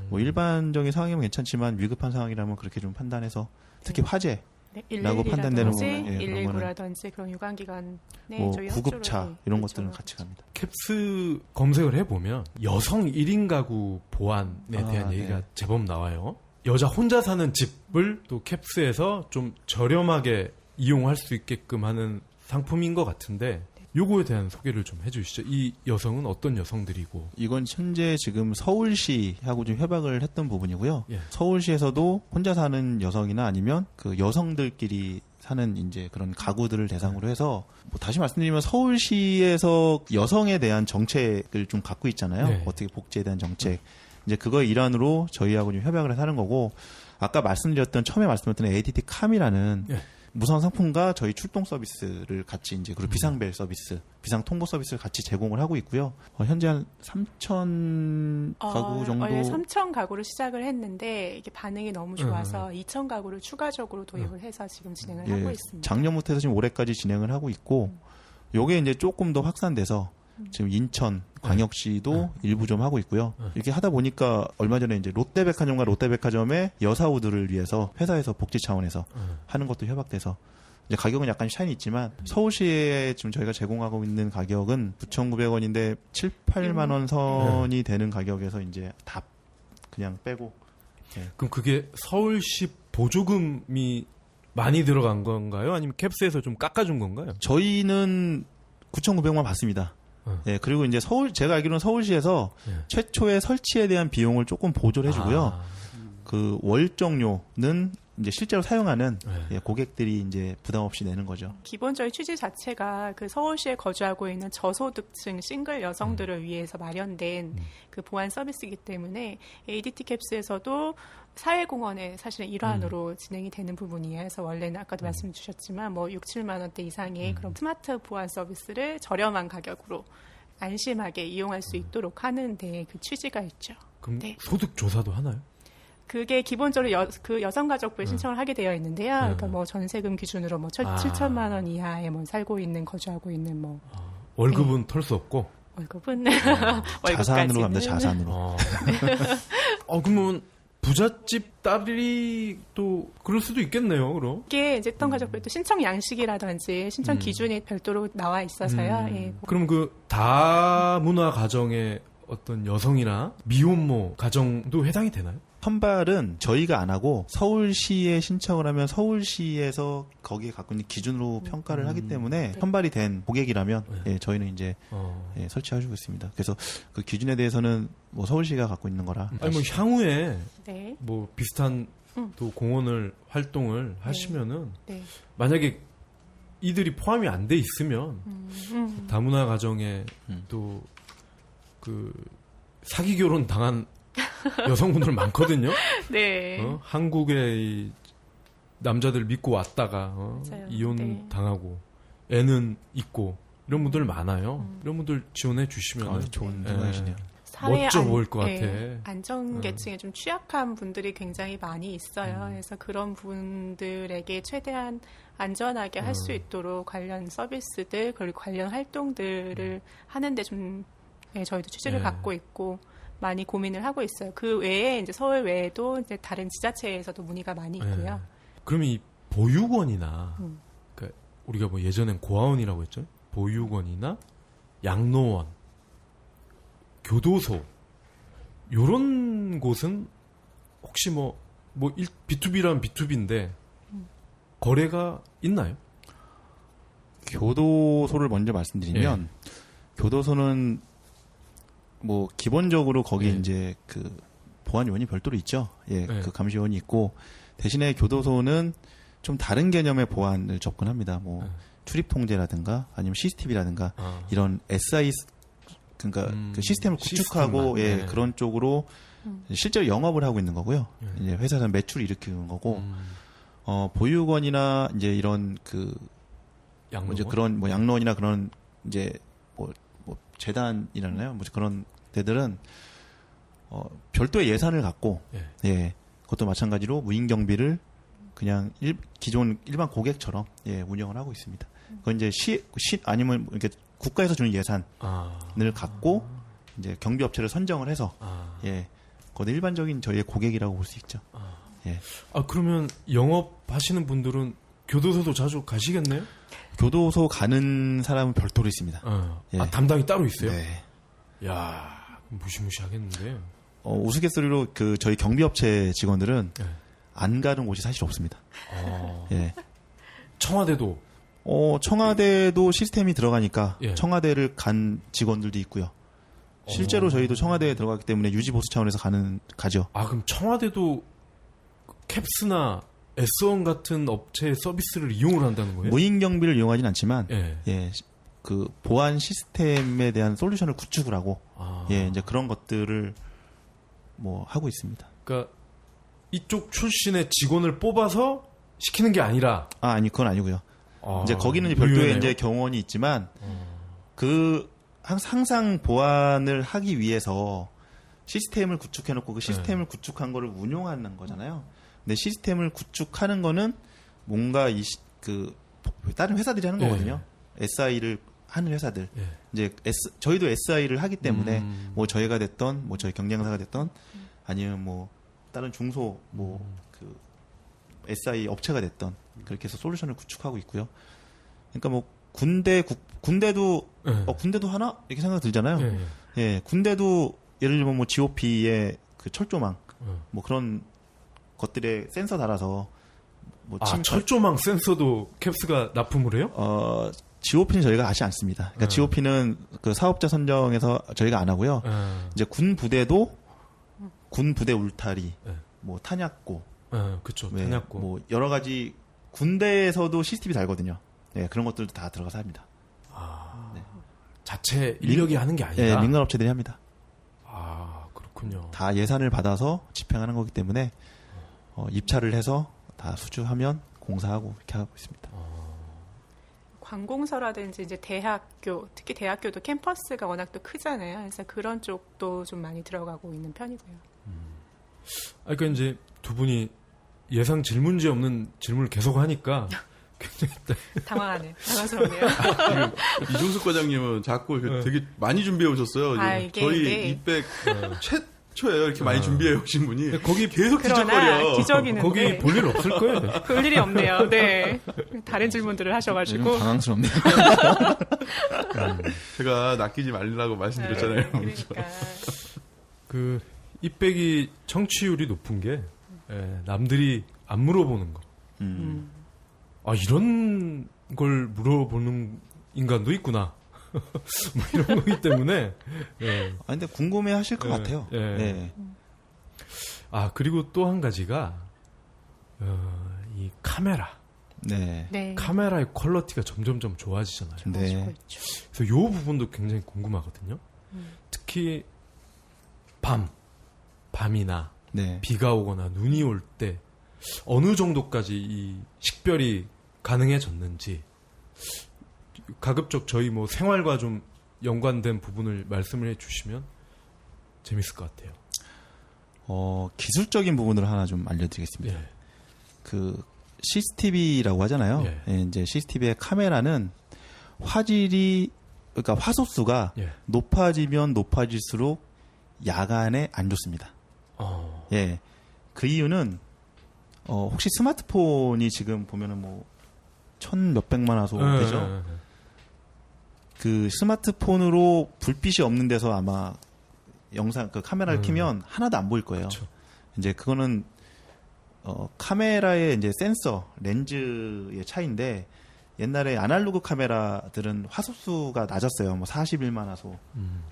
뭐 일반적인 상황이면 괜찮지만 위급한 상황이라면 그렇게 좀 판단해서 특히 화재. 라고 판단되는 부분, 119라든지 그런 유관기관에 뭐 저희 구급차 이런 것들은 같이 갑니다. 캡스 검색을 해보면 여성 1인 가구 보안에 대한 얘기가 제법 나와요. 여자 혼자 사는 집을 또 캡스에서 좀 저렴하게 이용할 수 있게끔 하는 상품인 것 같은데 요거에 대한 소개를 좀 해주시죠. 이 여성은 어떤 여성들이고. 이건 현재 지금 서울시하고 좀 협약을 했던 부분이고요. 예. 서울시에서도 혼자 사는 여성이나 아니면 그 여성들끼리 사는 이제 그런 가구들을 대상으로 해서 뭐 다시 말씀드리면 서울시에서 여성에 대한 정책을 좀 갖고 있잖아요. 네. 어떻게 복지에 대한 정책. 이제 그거의 일환으로 저희하고 좀 협약을 해서 하는 거고 아까 말씀드렸던 처음에 말씀드렸던 ADT 캄이라는 예. 무상 상품과 저희 출동 서비스를 같이 이제 그리고 비상벨 서비스, 비상 통보 서비스를 같이 제공을 하고 있고요. 현재 한 3,000 가구 정도. 원래 3,000 가구로 시작을 했는데 이게 반응이 너무 좋아서 2,000 가구를 추가적으로 도입을 해서 지금 진행을 하고 있습니다. 작년부터 해서 지금 올해까지 진행을 하고 있고, 요게 이제 조금 더 확산돼서 지금 인천 광역시도 일부 좀 하고 있고요. 이렇게 하다 보니까 얼마 전에 이제 롯데백화점과 롯데백화점의 여사우들을 위해서 회사에서 복지 차원에서 하는 것도 협약돼서 이제 가격은 약간 차이는 있지만 서울시에 지금 저희가 제공하고 있는 가격은 9,900원인데 7, 8만 원 선이 되는 가격에서 이제 다 그냥 빼고. 그럼 그게 서울시 보조금이 많이 들어간 건가요? 아니면 캡스에서 좀 깎아준 건가요? 저희는 9,900만 받습니다. 예, 그리고 이제 제가 알기로는 서울시에서 최초의 설치에 대한 비용을 조금 보조를 해주고요. 그 월정료는 이제 실제로 사용하는 고객들이 이제 부담 없이 내는 거죠. 기본적인 취지 자체가 그 서울시에 거주하고 있는 저소득층 싱글 여성들을 위해서 마련된 그 보안 서비스이기 때문에 ADT 캡스에서도 사회공헌의 사실은 일환으로 진행이 되는 부분이에요. 그래서 원래는 아까도 말씀 주셨지만 뭐 6, 7만 원대 이상의 그런 스마트 보안 서비스를 저렴한 가격으로 안심하게 이용할 수 있도록 하는 데 그 취지가 있죠. 그럼 네. 소득 조사도 하나요? 그게 기본적으로 그 여성가족부에 신청을 하게 되어 있는데요. 그러니까 뭐 전세금 기준으로 뭐 7천만 원 이하에 뭐 살고 있는 거주하고 있는 뭐 월급은 털 수 없고. 월급은 자산으로 갑니다. 자산으로. 그러면 부잣집 딸이 또 그럴 수도 있겠네요. 그럼. 이게 이제 어떤 가족부에 또 신청 양식이라든지 신청 기준이 별도로 나와 있어서요. 예. 그럼 그 다문화 가정의 어떤 여성이나 미혼모 가정도 해당이 되나요? 선발은 저희가 안 하고 서울시에 신청을 하면 서울시에서 거기에 갖고 있는 기준으로 평가를 하기 때문에 선발이 된 고객이라면 저희는 이제 설치해주고 있습니다. 그래서 그 기준에 대해서는 뭐 서울시가 갖고 있는 거라. 아니 뭐 향후에 네. 뭐 비슷한 또 공헌을 활동을 하시면은 네. 만약에 이들이 포함이 안 돼 있으면 다문화 가정에 또 그 사기 결혼 당한 여성분들 많거든요. 네. 한국의 이 남자들 믿고 왔다가 맞아요. 이혼 네. 당하고 애는 있고 이런 분들 많아요. 이런 분들 지원해 주시면 좋은 생각이시네요. 멋져 보일 것 같아. 안정계층에 좀 취약한 분들이 굉장히 많이 있어요. 그래서 그런 분들에게 최대한 안전하게 할 수 있도록 관련 서비스들 그리고 관련 활동들을 하는데 좀 저희도 취지를 갖고 있고 많이 고민을 하고 있어요. 그 외에 이제 서울 외에도 이제 다른 지자체에서도 문의가 많이 있고요. 그러면 이 보육원이나 그러니까 우리가 뭐 예전엔 고아원이라고 했죠. 보육원이나 양로원, 교도소 요런 곳은 혹시 뭐 B2B라면 B2B인데 거래가 있나요? 교도소를 먼저 말씀드리면 교도소는 뭐 기본적으로 거기 이제 그 보안요원이 별도로 있죠. 그 감시요원이 있고 대신에 교도소는 좀 다른 개념의 보안을 접근합니다. 뭐 출입 통제라든가 아니면 CCTV라든가 이런 SI 그러니까 그 시스템을 구축하고 그런 쪽으로 실제로 영업을 하고 있는 거고요. 이제 회사에서 매출을 일으키는 거고 보육원이나 이제 이런 그 양로원? 이제 그런 뭐 양로원이나 그런 이제 뭐 재단이라나요? 뭐 그런 데들은 별도의 예산을 갖고 그것도 마찬가지로 무인 경비를 그냥 기존 일반 고객처럼 운영을 하고 있습니다. 그건 이제 시 아니면 이렇게 국가에서 주는 예산을 갖고 이제 경비 업체를 선정을 해서 그건 일반적인 저희의 고객이라고 볼 수 있죠. 그러면 영업하시는 분들은 교도소도 자주 가시겠네요? 교도소 가는 사람은 별도로 있습니다. 담당이 따로 있어요? 네. 야, 무시무시하겠는데. 우스갯소리로 그 저희 경비업체 직원들은 안 가는 곳이 사실 없습니다. 청와대도 청와대도 시스템이 들어가니까 예. 청와대를 간 직원들도 있고요. 실제로 저희도 청와대에 들어가기 때문에 유지 보수 차원에서 가죠. 그럼 청와대도 캡스나 S1 같은 업체의 서비스를 이용을 한다는 거예요? 무인 경비를 이용하진 않지만 예. 그 보안 시스템에 대한 솔루션을 구축을 하고 아. 이제 그런 것들을 뭐 하고 있습니다. 그러니까 이쪽 출신의 직원을 뽑아서 시키는 게 아니라 아니 그건 아니고요. 이제 거기는 의외네요. 별도의 이제 경원이 있지만 그 항상 보안을 하기 위해서 시스템을 구축해놓고 그 시스템을 구축한 거를 운용하는 거잖아요. 근데 시스템을 구축하는 거는 뭔가 그 다른 회사들이 하는 거거든요. SI를 하는 회사들. 이제 저희도 SI를 하기 때문에 뭐 저희가 됐던 뭐 저희 경쟁사가 됐던 아니면 뭐 다른 중소 그 SI 업체가 됐던 그렇게 해서 솔루션을 구축하고 있고요. 그러니까 뭐 군대도 군대도 하나 이렇게 생각 들잖아요. 예, 군대도 예를 들면 뭐 GOP의 그 철조망 뭐 그런 것들에 센서 달아서 뭐 철조망 센서도 캡스가 납품을 해요? GOP는 저희가 하지 않습니다. 그러니까 GOP는 그 사업자 선정에서 저희가 안 하고요. 이제 군 부대도 군 부대 울타리, 뭐 탄약고, 그렇죠. 네, 탄약고, 뭐 여러 가지 군대에서도 CCTV 달거든요. 네, 그런 것들도 다 들어가서 합니다. 자체 인력이 하는 게 아니라. 네, 민간 업체들이 합니다. 그렇군요. 다 예산을 받아서 집행하는 거기 때문에 입찰을 해서 다 수주하면 공사하고 이렇게 하고 있습니다. 관공서라든지 이제 대학교, 특히 대학교도 캠퍼스가 워낙 또 크잖아요. 그래서 그런 쪽도 좀 많이 들어가고 있는 편이고요. 그러니까 이제 두 분이 예상 질문지 없는 질문을 계속 하니까 굉장히 당황하네요. 당황스럽네요. 이종숙 과장님은 자꾸 되게 많이 준비해 오셨어요. 저희 입백 최초예요. 이렇게 많이 준비해 오신 분이. 거기 계속 그러나 기적거려. 기적이는데 거기 볼 일 없을 거예요. 볼 일이 없네요. 네. 다른 질문들을 하셔가지고. 당황스럽네요. 제가 낚이지 말라고 말씀드렸잖아요. 그러니까. 그 입백이 청취율이 높은 게 남들이 안 물어보는 거. 이런 걸 물어보는 인간도 있구나. 뭐 이런 거기 때문에. 근데 궁금해 하실 것 같아요. 네. 그리고 또 한 가지가, 이 카메라. 네. 네. 카메라의 퀄리티가 점점점 좋아지잖아요. 네. 그래서 이 부분도 굉장히 궁금하거든요. 특히 밤이나 네. 비가 오거나 눈이 올 때 어느 정도까지 이 식별이 가능해졌는지 가급적 저희 뭐 생활과 좀 연관된 부분을 말씀을 해주시면 재밌을 것 같아요. 기술적인 부분을 하나 좀 알려드리겠습니다. 예. 그 CCTV라고 하잖아요. 예. 이제 CCTV의 카메라는 화질이 그러니까 화소수가 높아지면 높아질수록 야간에 안 좋습니다. 예. 그 이유는 혹시 스마트폰이 지금 보면은 뭐 1,몇백만 화소 되죠. 그 스마트폰으로 불빛이 없는 데서 아마 영상 그 카메라를 켜면 하나도 안 보일 거예요. 그쵸. 이제 그거는 카메라의 이제 센서 렌즈의 차이인데 옛날에 아날로그 카메라들은 화소수가 낮았어요. 뭐 41만 화소.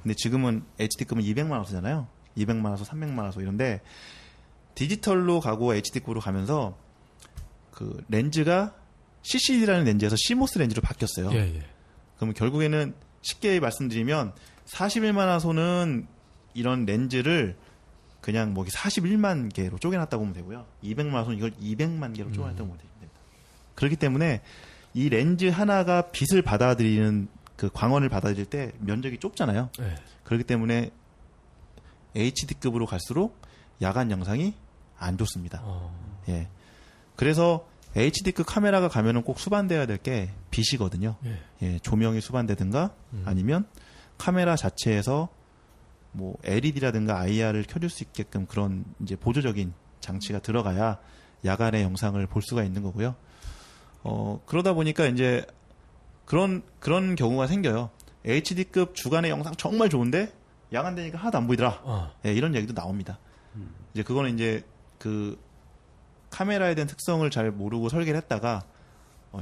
근데 지금은 HD급은 200만 화소잖아요. 200만 화소, 300만 화소 이런데 디지털로 가고 HD급으로 가면서 그 렌즈가 CCD라는 렌즈에서 CMOS 렌즈로 바뀌었어요. 그러면 결국에는 쉽게 말씀드리면 41만 화소는 이런 렌즈를 그냥 뭐 41만 개로 쪼개놨다고 보면 되고요. 200만 화소는 이걸 200만 개로 쪼개놨다고 보면 됩니다. 그렇기 때문에 이 렌즈 하나가 빛을 받아들이는 그 광원을 받아들일 때 면적이 좁잖아요. 그렇기 때문에 HD급으로 갈수록 야간 영상이 안 좋습니다. 예. 그래서 HD급 카메라가 가면은 꼭 수반돼야 될 게 빛이거든요. 예, 조명이 수반되든가 아니면 카메라 자체에서 뭐 LED라든가 IR을 켜줄 수 있게끔 그런 이제 보조적인 장치가 들어가야 야간에 영상을 볼 수가 있는 거고요. 그러다 보니까 이제 그런 경우가 생겨요. HD급 주간의 영상 정말 좋은데 야간 되니까 하나도 안 보이더라. 예, 이런 얘기도 나옵니다. 이제 그거는 이제 그 카메라에 대한 특성을 잘 모르고 설계를 했다가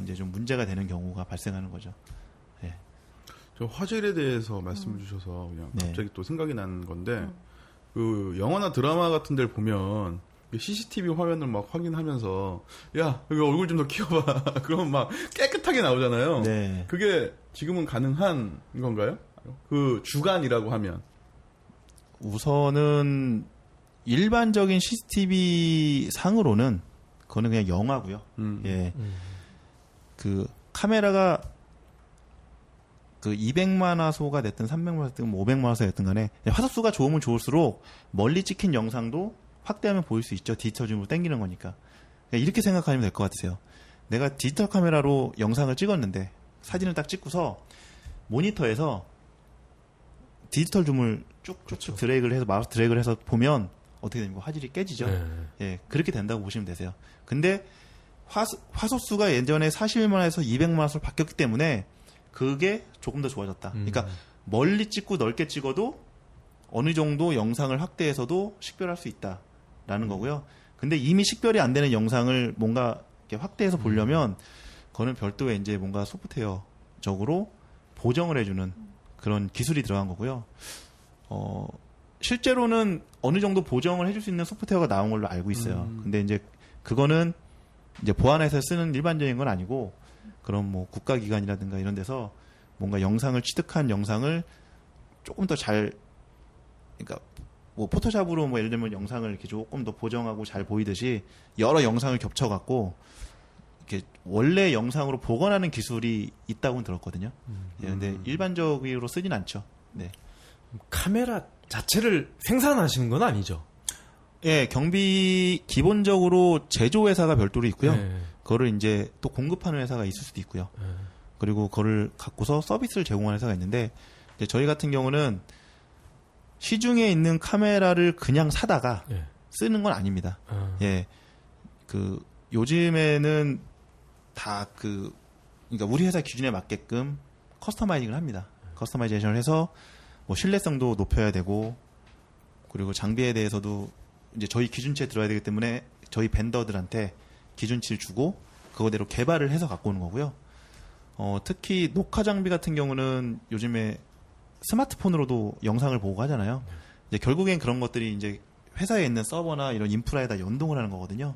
이제 좀 문제가 되는 경우가 발생하는 거죠. 예. 저 화질에 대해서 말씀을 주셔서 그냥 네. 갑자기 또 생각이 나는 건데 그 영화나 드라마 같은 데를 보면 CCTV 화면을 막 확인하면서 야 여기 얼굴 좀 더 키워봐 그러면 막 깨끗하게 나오잖아요. 네. 그게 지금은 가능한 건가요? 그 주간이라고 하면 우선은 일반적인 CCTV 상으로는 그거는 그냥 영화고요. 예. 그 카메라가 그 200만 화소가 됐든 300만 화소 됐든 500만 화소가 됐든 간에 화소수가 좋으면 좋을수록 멀리 찍힌 영상도 확대하면 보일 수 있죠. 디지털 줌으로 당기는 거니까. 이렇게 생각하면 될 것 같으세요. 내가 디지털 카메라로 영상을 찍었는데 사진을 딱 찍고서 모니터에서 디지털 줌을 쭉쭉쭉 드래그를 해서 마우스 드래그를 해서 보면 어떻게 됩니까? 화질이 깨지죠. 네. 예, 그렇게 된다고 보시면 되세요. 근데 화소수가 예전에 41만에서 200만화소로 바뀌었기 때문에 그게 조금 더 좋아졌다. 그러니까 멀리 찍고 넓게 찍어도 어느 정도 영상을 확대해서도 식별할 수 있다라는 거고요. 근데 이미 식별이 안 되는 영상을 뭔가 이렇게 확대해서 보려면 그거는 별도의 이제 뭔가 소프트웨어적으로 보정을 해주는 그런 기술이 들어간 거고요. 실제로는 어느 정도 보정을 해줄 수 있는 소프트웨어가 나온 걸로 알고 있어요. 근데 이제 그거는 이제 보안회사에 쓰는 일반적인 건 아니고 그런 뭐 국가기관이라든가 이런 데서 뭔가 영상을 취득한 영상을 조금 더 잘, 그러니까 뭐 포토샵으로 뭐 예를 들면 영상을 이렇게 조금 더 보정하고 잘 보이듯이 여러 영상을 겹쳐갖고 이렇게 원래 영상으로 복원하는 기술이 있다고는 들었거든요. 예, 근데 일반적으로 쓰진 않죠. 네. 카메라 자체를 생산하시는 건 아니죠? 예, 경비 기본적으로 제조회사가 별도로 있고요. 네. 그거를 이제 또 공급하는 회사가 있을 수도 있고요. 그리고 그거를 갖고서 서비스를 제공하는 회사가 있는데 이제 저희 같은 경우는 시중에 있는 카메라를 그냥 사다가 예. 쓰는 건 아닙니다. 예, 그 요즘에는 다 그러니까 우리 회사 기준에 맞게끔 커스터마이징을 합니다. 커스터마이제이션을 해서 뭐 신뢰성도 높여야 되고 그리고 장비에 대해서도 이제 저희 기준치에 들어야 되기 때문에 저희 벤더들한테 기준치를 주고 그거대로 개발을 해서 갖고 오는 거고요. 특히 녹화 장비 같은 경우는 요즘에 스마트폰으로도 영상을 보고 하잖아요. 이제 결국엔 그런 것들이 이제 회사에 있는 서버나 이런 인프라에다 연동을 하는 거거든요.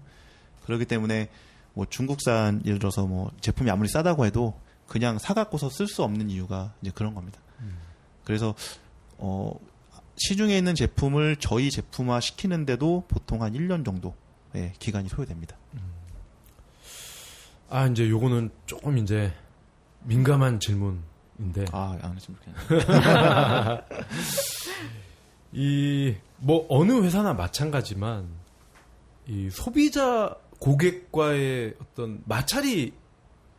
그렇기 때문에 뭐 중국산 예를 들어서 뭐 제품이 아무리 싸다고 해도 그냥 사갖고서 쓸 수 없는 이유가 이제 그런 겁니다. 그래서 시중에 있는 제품을 저희 제품화 시키는데도 보통 한 1년 정도 기간이 소요됩니다. 이제 요거는 조금 이제 민감한 질문인데. 안 했으면 좋겠네요. 뭐 어느 회사나 마찬가지만 이 소비자 고객과의 어떤 마찰이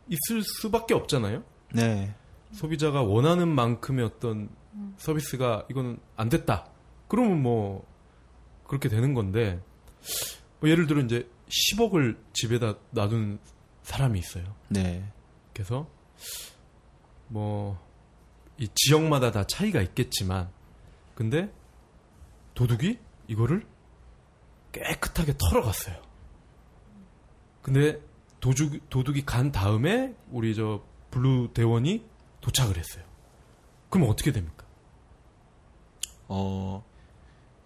있을 수밖에 없잖아요. 네. 소비자가 원하는 만큼의 어떤 서비스가 이거는 안 됐다. 그러면 뭐 그렇게 되는 건데 뭐 예를 들어 이제 10억을 집에다 놔둔 사람이 있어요. 네. 그래서 뭐 이 지역마다 다 차이가 있겠지만 근데 도둑이 이거를 깨끗하게 털어갔어요. 근데 도둑이 간 다음에 우리 저 블루 대원이 도착을 했어요. 그럼 어떻게 됩니까?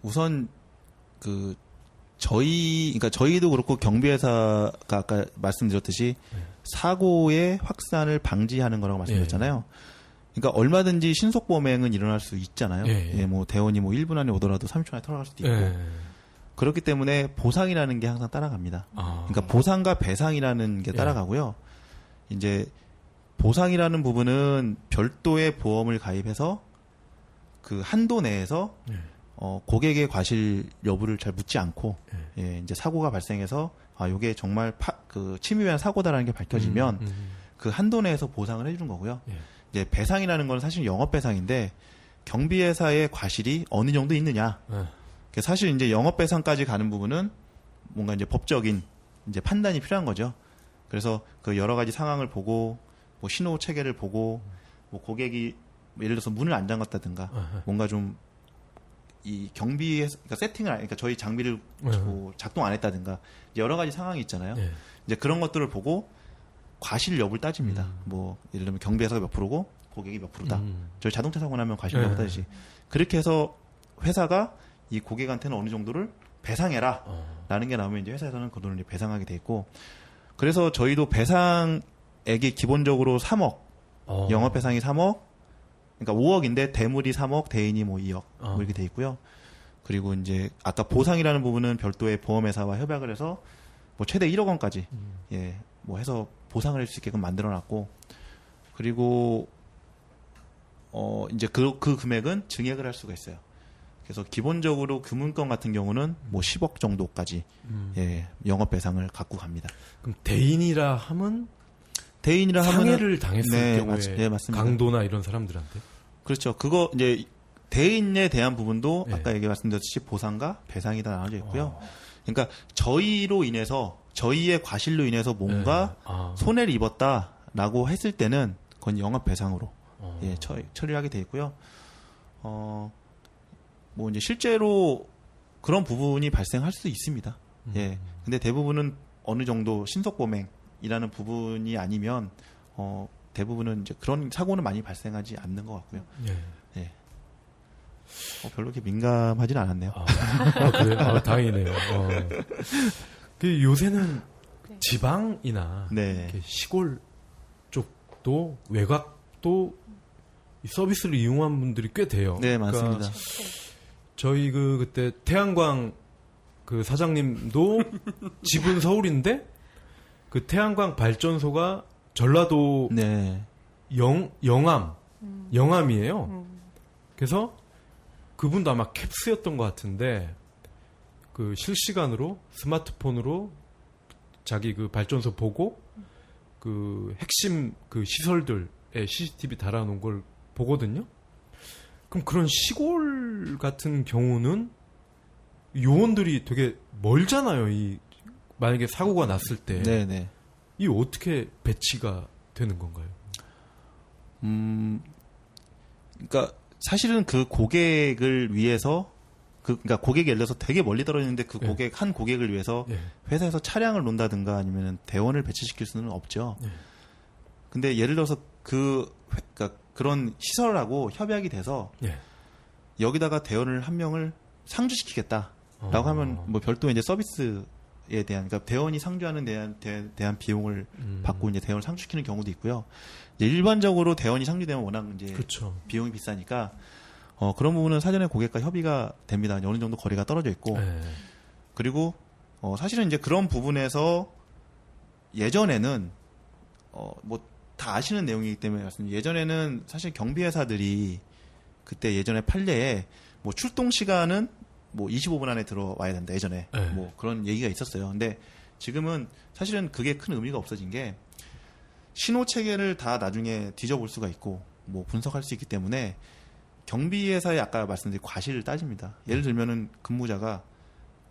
우선 그러니까 저희도 그렇고 경비회사가 아까 말씀드렸듯이 사고의 확산을 방지하는 거라고 말씀드렸잖아요. 그러니까 얼마든지 신속 범행은 일어날 수 있잖아요. 예, 뭐 대원이 뭐 1분 안에 오더라도 30초 안에 털어갈 수도 있고. 그렇기 때문에 보상이라는 게 항상 따라갑니다. 그러니까 보상과 배상이라는 게 따라가고요. 이제 보상이라는 부분은 별도의 보험을 가입해서 그 한도 내에서 고객의 과실 여부를 잘 묻지 않고 이제 사고가 발생해서 요게 정말 그 침입한 사고다라는 게 밝혀지면 그 한도 내에서 보상을 해주는 거고요. 이제 배상이라는 건 사실 영업 배상인데 경비회사의 과실이 어느 정도 있느냐. 사실 이제 영업 배상까지 가는 부분은 뭔가 이제 법적인 이제 판단이 필요한 거죠. 그래서 그 여러 가지 상황을 보고 뭐 신호 체계를 보고 뭐 고객이 예를 들어서 문을 안 잠갔다든가 뭔가 좀 이 그러니까 그러니까 저희 장비를 뭐 작동 안 했다든가 여러 가지 상황이 있잖아요. 이제 그런 것들을 보고 과실 여부를 따집니다. 뭐 예를 들면 경비회사가 몇 프로고 고객이 몇 프로다. 저희 자동차 사고 나면 과실 여부 따지지. 그렇게 해서 회사가 이 고객한테는 어느 정도를 배상해라 라는 게 나오면 이제 회사에서는 그 돈을 이제 배상하게 돼 있고, 그래서 저희도 배상액이 기본적으로 3억, 영업배상이 3억, 그러니까 5억인데 대물이 3억, 대인이 뭐 2억 뭐 이렇게 돼 있고요. 그리고 이제 아까 보상이라는 부분은 별도의 보험회사와 협약을 해서 뭐 최대 1억 원까지 예, 뭐 해서 보상을 할 수 있게끔 만들어놨고, 그리고 이제 그 금액은 증액을 할 수가 있어요. 그래서 기본적으로 금융권 같은 경우는 뭐 10억 정도까지 예, 영업 배상을 갖고 갑니다. 그럼 대인이라 하면 대인이라 하면 상해를 당했을 경우에 네, 맞습니다. 강도나 이런 사람들한테 그렇죠. 그거 이제 대인에 대한 부분도 아까 얘기 말씀드렸듯이 보상과 배상이 다 나눠져 있고요. 그러니까 저희로 인해서 저희의 과실로 인해서 뭔가 손해를 입었다라고 했을 때는 그건 영업 배상으로 예, 처리를 하게 돼 있고요. 뭐 이제 실제로 그런 부분이 발생할 수 있습니다. 예. 근데 대부분은 어느 정도 신속범행이라는 부분이 아니면 대부분은 이제 그런 사고는 많이 발생하지 않는 것 같고요. 예. 별로 이렇게 민감하진 않았네요. 그래요? 다행이네요. 그 요새는 지방이나 네. 이렇게 시골 쪽도 외곽도 이 서비스를 이용한 분들이 꽤 돼요. 네, 맞습니다. 그러니까 저희 그때 태양광 그 사장님도 집은 서울인데 그 태양광 발전소가 전라도 네. 영암이에요. 그래서 그분도 아마 캡스였던 것 같은데 그 실시간으로 스마트폰으로 자기 그 발전소 보고 그 핵심 그 시설들에 CCTV 달아놓은 걸 보거든요. 그럼 그런 시골 같은 경우는 요원들이 되게 멀잖아요. 이 만약에 사고가 났을 때, 네네. 이 어떻게 배치가 되는 건가요? 그러니까 사실은 그 고객을 위해서 그러니까 고객이 예를 들어서 되게 멀리 떨어져 있는데 그 고객 한 고객을 위해서 회사에서 차량을 놓는다든가 아니면 대원을 배치시킬 수는 없죠. 근데 예를 들어서 그러니까 그런 시설하고 협약이 돼서 여기다가 대원을 한 명을 상주시키겠다라고 하면 뭐 별도의 이제 서비스에 대한 그러니까 대원이 상주하는 대한 비용을 받고 이제 대원을 상주시키는 경우도 있고요. 이제 일반적으로 대원이 상주되면 워낙 이제 그렇죠. 비용이 비싸니까 그런 부분은 사전에 고객과 협의가 됩니다. 어느 정도 거리가 떨어져 있고 그리고 사실은 이제 그런 부분에서 예전에는 뭐 다 아시는 내용이기 때문에 말씀드립니다. 예전에는 사실 경비회사들이 그때 예전에 판례에 뭐 출동 시간은 뭐 25분 안에 들어와야 된다. 예전에 뭐 그런 얘기가 있었어요. 근데 지금은 사실은 그게 큰 의미가 없어진 게 신호 체계를 다 나중에 뒤져볼 수가 있고 뭐 분석할 수 있기 때문에 경비회사에 아까 말씀드린 과실을 따집니다. 예를 들면은 근무자가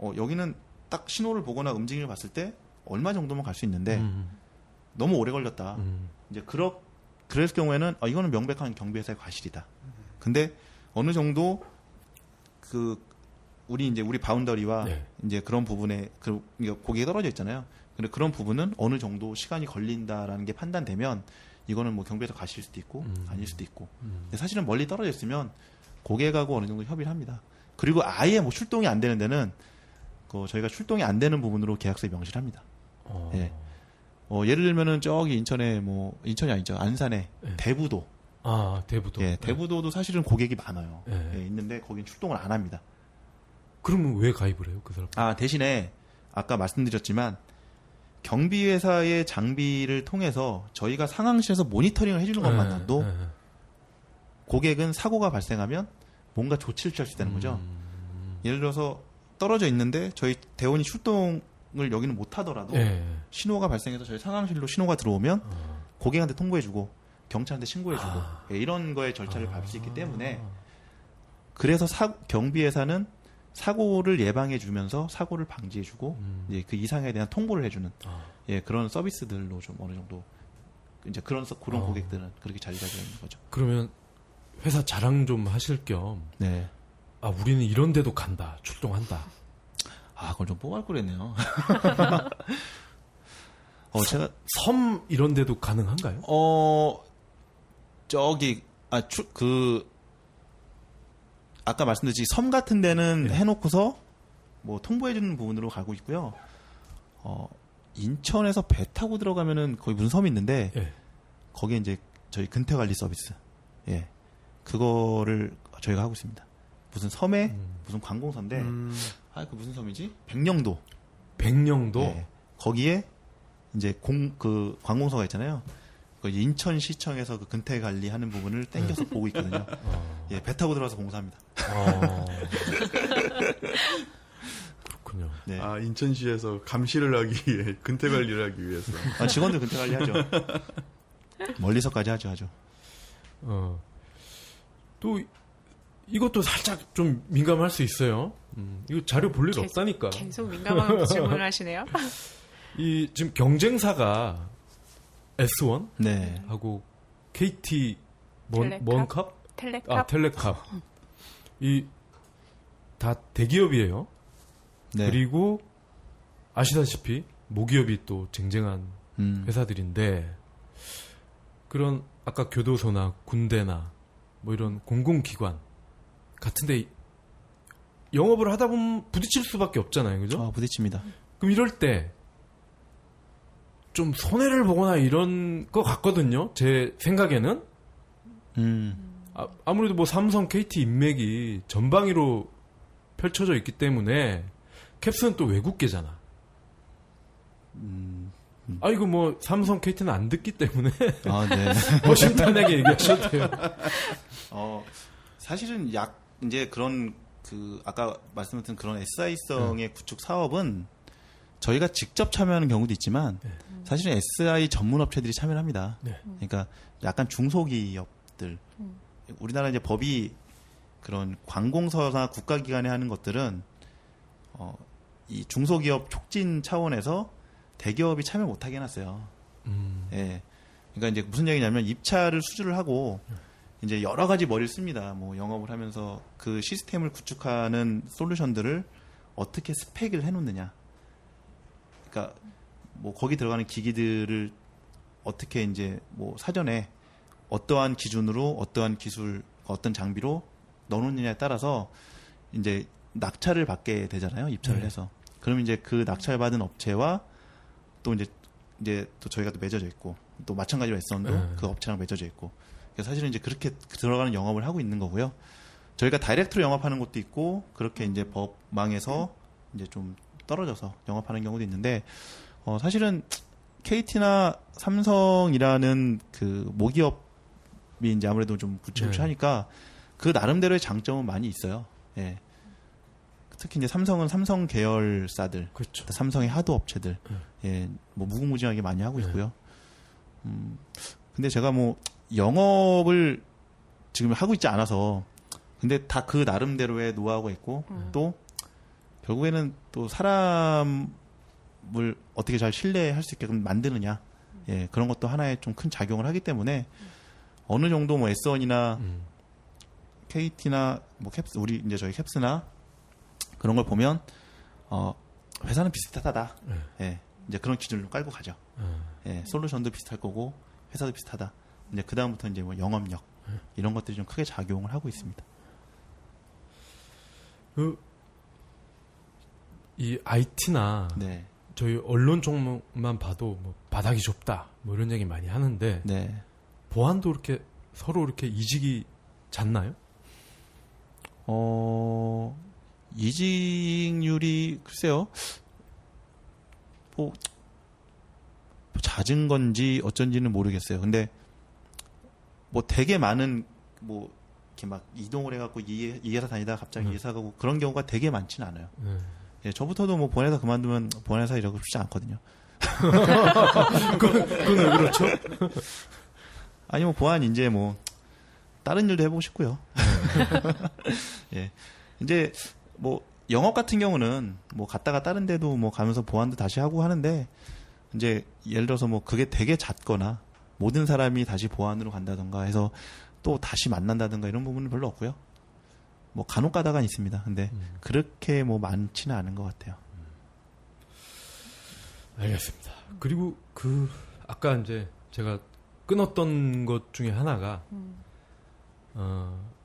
여기는 딱 신호를 보거나 움직임을 봤을 때 얼마 정도면 갈 수 있는데 너무 오래 걸렸다. 이제 그럴 경우에는 이거는 명백한 경비회사의 과실이다. 근데 어느 정도 우리 바운더리와 이제 그런 부분에 고객이 떨어져 있잖아요. 근데 그런 부분은 어느 정도 시간이 걸린다라는 게 판단되면 이거는 뭐 경비회사 과실일 수도 있고 아닐 수도 있고. 근데 사실은 멀리 떨어져 있으면 고객하고 어느 정도 협의를 합니다. 그리고 아예 뭐 출동이 안 되는 데는 저희가 출동이 안 되는 부분으로 계약서에 명시를 합니다. 예. 예를 들면은 저기 인천이 아니죠. 안산에 대부도. 대부도. 예, 대부도도 사실은 고객이 많아요. 예, 있는데 거긴 출동을 안 합니다. 그러면 왜 가입을 해요, 그 사람? 대신에 아까 말씀드렸지만 경비회사의 장비를 통해서 저희가 상황실에서 모니터링을 해주는 것만으로도 고객은 사고가 발생하면 뭔가 조치를 취할 수 있다는 거죠. 예를 들어서 떨어져 있는데 저희 대원이 출동을 여기는 못 하더라도 신호가 발생해서 저희 상황실로 신호가 들어오면 고객한테 통보해주고 경찰한테 신고해주고 이런 거에 절차를 밟을 수 있기 때문에 그래서 경비회사는 사고를 예방해주면서 사고를 방지해주고 이제 그 이상에 대한 통보를 해주는 그런 서비스들로 좀 어느 정도 이제 그런 고객들은 그렇게 자리가 되어 있는 거죠. 그러면 회사 자랑 좀 하실 겸 우리는 이런 데도 간다, 출동한다. 그걸 좀 뽀갈 거랬네요. 제가 섬 이런 데도 가능한가요? 저기 아까 말씀드렸지 섬 같은 데는 네. 해놓고서 뭐 통보해주는 부분으로 가고 있고요. 인천에서 배 타고 들어가면은 거기 무슨 섬이 있는데 예. 거기에 이제 저희 근태 관리 서비스, 예, 그거를 저희가 하고 있습니다. 무슨 섬에 무슨 관공서인데, 그 무슨 섬이지? 백령도. 백령도. 예, 거기에 이제 그 관공서가 있잖아요. 그 인천시청에서 그 근태 관리하는 부분을 땡겨서 보고 있거든요. 예, 배 타고 들어와서 공사합니다. 그렇군요. 네. 인천시에서 감시를 하기 위해, 근태 관리를 하기 위해서. 직원들 근태 관리하죠. 멀리서까지 하죠. 또 이것도 살짝 좀 민감할 수 있어요. 이거 자료 볼 일 없다니까. 계속 민감한 질문을 하시네요. 이 지금 경쟁사가 S1 네. 하고 KT 텔레캅? 먼캅? 텔레캅. 텔레캅. 이 다 대기업이에요. 네. 그리고 아시다시피 모기업이 또 쟁쟁한 회사들인데 그런 아까 교도소나 군대나 뭐 이런 공공기관 같은데 영업을 하다 보면 부딪힐 수밖에 없잖아요, 그죠? 부딪힙니다. 그럼 이럴 때 좀 손해를 보거나 이런 거 같거든요. 제 생각에는 아무래도 뭐 삼성, KT 인맥이 전방위로 펼쳐져 있기 때문에 캡스는 또 외국계잖아. 이거 뭐 삼성, KT는 안 듣기 때문에 네. 허심탄회하게 얘기하셔도 돼요. 사실은 이제 그런 아까 말씀드린 그런 SI성의 구축 사업은 저희가 직접 참여하는 경우도 있지만 사실은 SI 전문 업체들이 참여를 합니다. 네. 그러니까 약간 중소기업들. 우리나라 이제 법이 그런 관공서나 국가기관에 하는 것들은 이 중소기업 촉진 차원에서 대기업이 참여 못하게 해놨어요. 예. 그러니까 이제 무슨 얘기냐면 입찰을 수주를 하고 이제 여러 가지 머리를 씁니다. 뭐 영업을 하면서 그 시스템을 구축하는 솔루션들을 어떻게 스펙을 해놓느냐. 그러니까 뭐 거기 들어가는 기기들을 어떻게 이제 뭐 사전에 어떠한 기준으로 어떠한 기술, 어떤 장비로 넣어놓느냐에 따라서 이제 낙찰을 받게 되잖아요. 입찰을 해서. 그러면 이제 그 낙찰받은 업체와 또 이제 또 저희가 또 맺어져 있고 또 마찬가지로 S1도 그 업체랑 맺어져 있고. 그래서 사실은 이제 그렇게 들어가는 영업을 하고 있는 거고요. 저희가 다이렉트로 영업하는 것도 있고 그렇게 이제 법망에서 이제 좀 떨어져서 영업하는 경우도 있는데 사실은 KT나 삼성이라는 그 모기업이 이제 아무래도 좀 구축을 하니까 그 나름대로의 장점은 많이 있어요. 예. 특히 이제 삼성은 삼성 계열사들, 그렇죠. 삼성의 하도 업체들, 예, 뭐 무궁무진하게 많이 하고 있고요. 근데 제가 뭐 영업을 지금 하고 있지 않아서, 근데 다 그 나름대로의 노하우가 있고, 또 결국에는 또 사람을 어떻게 잘 신뢰할 수 있게끔 만드느냐, 예, 그런 것도 하나의 좀 큰 작용을 하기 때문에 어느 정도 뭐 S1이나 KT나 뭐 캡스, 우리 이제 저희 캡스나 그런 걸 보면 회사는 비슷하다. 예, 이제 그런 기준을 깔고 가죠. 예, 솔루션도 비슷할 거고 회사도 비슷하다. 이제 그 다음부터 이제 뭐 영업력 이런 것들이 좀 크게 작용을 하고 있습니다. 이 IT나 네. 저희 언론 쪽만 봐도 뭐 바닥이 좁다 뭐 이런 얘기 많이 하는데 네. 보안도 이렇게 서로 이렇게 이직이 잦나요? 이직률이 글쎄요. 뭐 잦은 건지 어쩐지는 모르겠어요. 근데 뭐 되게 많은 뭐 이렇게 막 이동을 해갖고 이 회사 다니다가 갑자기 이 회사 가고 그런 경우가 되게 많지는 않아요. 예, 저부터도 뭐 본회사 그만두면 본회사 일하고 싶지 않거든요. 그건 왜 그렇죠? 아니 뭐 보안 이제 뭐 다른 일도 해보고 싶고요. 예, 이제 뭐 영업 같은 경우는 뭐 갔다가 다른 데도 뭐 가면서 보안도 다시 하고 하는데 이제 예를 들어서 뭐 그게 되게 잦거나 모든 사람이 다시 보안으로 간다던가 해서 또 다시 만난다던가 이런 부분은 별로 없고요. 뭐 간혹 가다간 있습니다. 근데 그렇게 뭐 많지는 않은 것 같아요. 알겠습니다. 그리고 아까 이제 제가 끊었던 것 중에 하나가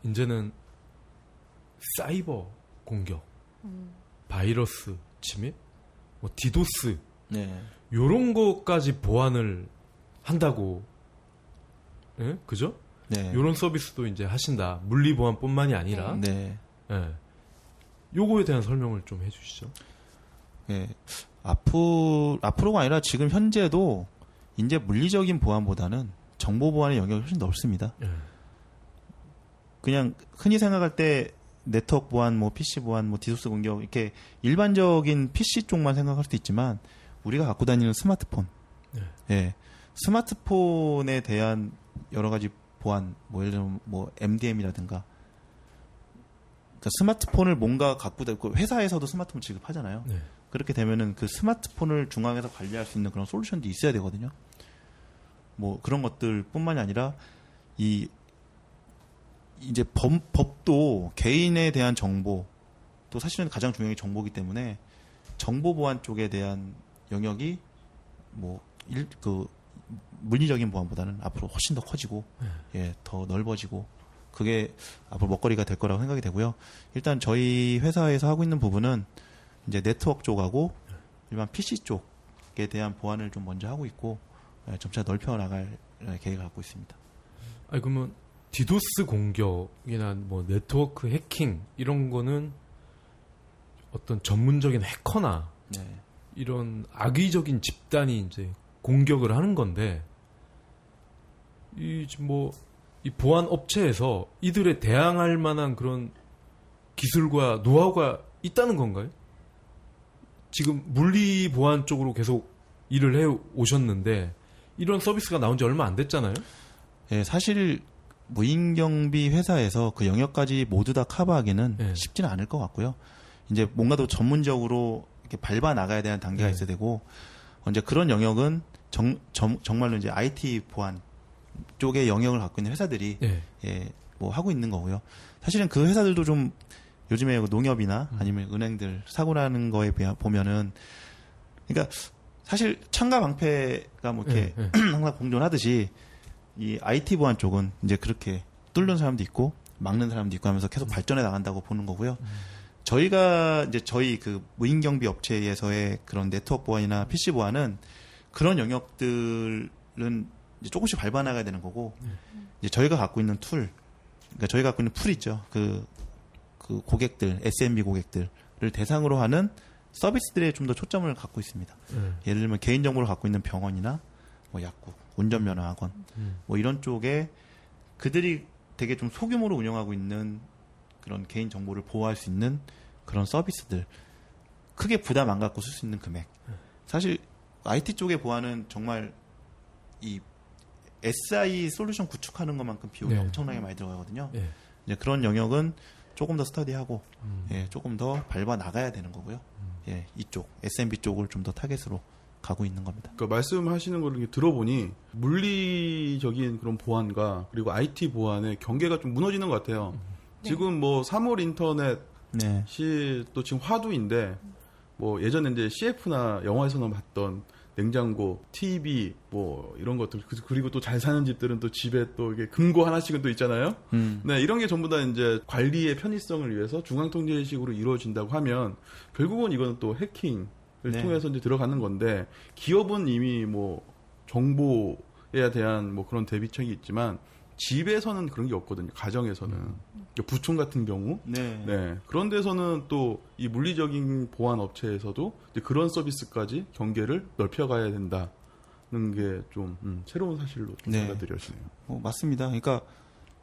이제는 사이버 공격, 바이러스 침입, 뭐 디도스 네. 요런 것까지 보완을 한다고, 예? 그죠? 네. 요런 서비스도 이제 하신다. 물리 보안뿐만이 아니라, 네. 예. 요거에 대한 설명을 좀 해주시죠. 예. 앞으로가 아니라 지금 현재도 이제 물리적인 보안보다는 정보 보안의 영역이 훨씬 넓습니다. 예. 그냥 흔히 생각할 때 네트워크 보안, 뭐 PC 보안, 뭐 디도스 공격 이렇게 일반적인 PC 쪽만 생각할 수도 있지만 우리가 갖고 다니는 스마트폰, 네. 예, 스마트폰에 대한 여러 가지 보안, 뭐 예를 들면 뭐 MDM이라든가, 그러니까 스마트폰을 뭔가 갖고 다니고 회사에서도 스마트폰 지급하잖아요. 네. 그렇게 되면은 그 스마트폰을 중앙에서 관리할 수 있는 그런 솔루션도 있어야 되거든요. 뭐 그런 것들뿐만이 아니라 이제 법도 개인에 대한 정보, 또 사실은 가장 중요한 게 정보이기 때문에 정보 보안 쪽에 대한 영역이 물리적인 보안보다는 앞으로 훨씬 더 커지고, 예, 더 넓어지고, 그게 앞으로 먹거리가 될 거라고 생각이 되고요. 일단 저희 회사에서 하고 있는 부분은 이제 네트워크 쪽하고 일반 PC 쪽에 대한 보안을 좀 먼저 하고 있고, 예, 점차 넓혀 나갈 계획을 갖고 있습니다. 아니, 그러면 디도스 공격이나 뭐 네트워크 해킹 이런 거는 어떤 전문적인 해커나 네. 이런 악의적인 집단이 이제 공격을 하는 건데, 이 보안 업체에서 이들에 대항할 만한 그런 기술과 노하우가 있다는 건가요? 지금 물리 보안 쪽으로 계속 일을 해 오셨는데 이런 서비스가 나온 지 얼마 안 됐잖아요. 예, 사실 무인경비 회사에서 그 영역까지 모두 다 커버하기는 네. 쉽지는 않을 것 같고요. 이제 뭔가 더 전문적으로 이렇게 밟아 나가야 되는 단계가 네. 있어야 되고, 이제 그런 영역은 정말로 이제 IT 보안 쪽의 영역을 갖고 있는 회사들이 네. 예, 뭐 하고 있는 거고요. 사실은 그 회사들도 좀 요즘에 농협이나 아니면 은행들 사고 나는 거에 보면은, 그러니까 사실 창과 방패가 뭐 이렇게 네. 항상 공존하듯이 이 IT 보안 쪽은 이제 그렇게 뚫는 사람도 있고 막는 사람도 있고 하면서 계속 발전해 나간다고 보는 거고요. 저희가 이제 저희 그 무인경비 업체에서의 그런 네트워크 보안이나 PC 보안은 그런 영역들은 이제 조금씩 밟아 나가야 되는 거고, 이제 저희가 갖고 있는 툴, 그러니까 저희가 갖고 있는 풀 있죠. 그 고객들, SMB 고객들을 대상으로 하는 서비스들에 좀 더 초점을 갖고 있습니다. 예를 들면 개인정보를 갖고 있는 병원이나 뭐 약국, 운전면허 학원, 뭐 이런 쪽에 그들이 되게 좀 소규모로 운영하고 있는 그런 개인정보를 보호할 수 있는 그런 서비스들, 크게 부담 안 갖고 쓸 수 있는 금액. 사실 IT 쪽의 보안은 정말 이 SI 솔루션 구축하는 것만큼 비용이 네. 엄청나게 많이 들어가거든요. 네. 이제 그런 영역은 조금 더 스터디하고, 예, 조금 더 밟아 나가야 되는 거고요. 예, 이쪽 SMB 쪽을 좀 더 타겟으로 가고 있는 겁니다. 그러니까 말씀하시는 걸 이렇게 들어보니 물리적인 그런 보안과 그리고 IT 보안의 경계가 좀 무너지는 것 같아요. 네. 지금 뭐 사물 인터넷이 네, 또 지금 화두인데, 뭐 예전에 이제 CF나 영화에서나 봤던 냉장고, TV 뭐 이런 것들, 그리고 또 잘 사는 집들은 또 집에 또 이게 금고 하나씩은 또 있잖아요. 네, 이런 게 전부 다 이제 관리의 편의성을 위해서 중앙 통제식으로 이루어진다고 하면 결국은 이거는 또 해킹을 네. 통해서 이제 들어가는 건데, 기업은 이미 뭐 정보에 대한 뭐 그런 대비책이 있지만 집에서는 그런 게 없거든요. 가정에서는 부총 같은 경우, 네, 네, 그런 데서는 또 이 물리적인 보안 업체에서도 이제 그런 서비스까지 경계를 넓혀가야 된다는 게 좀 새로운 사실로 좀 네. 받아들여지네요. 맞습니다. 그러니까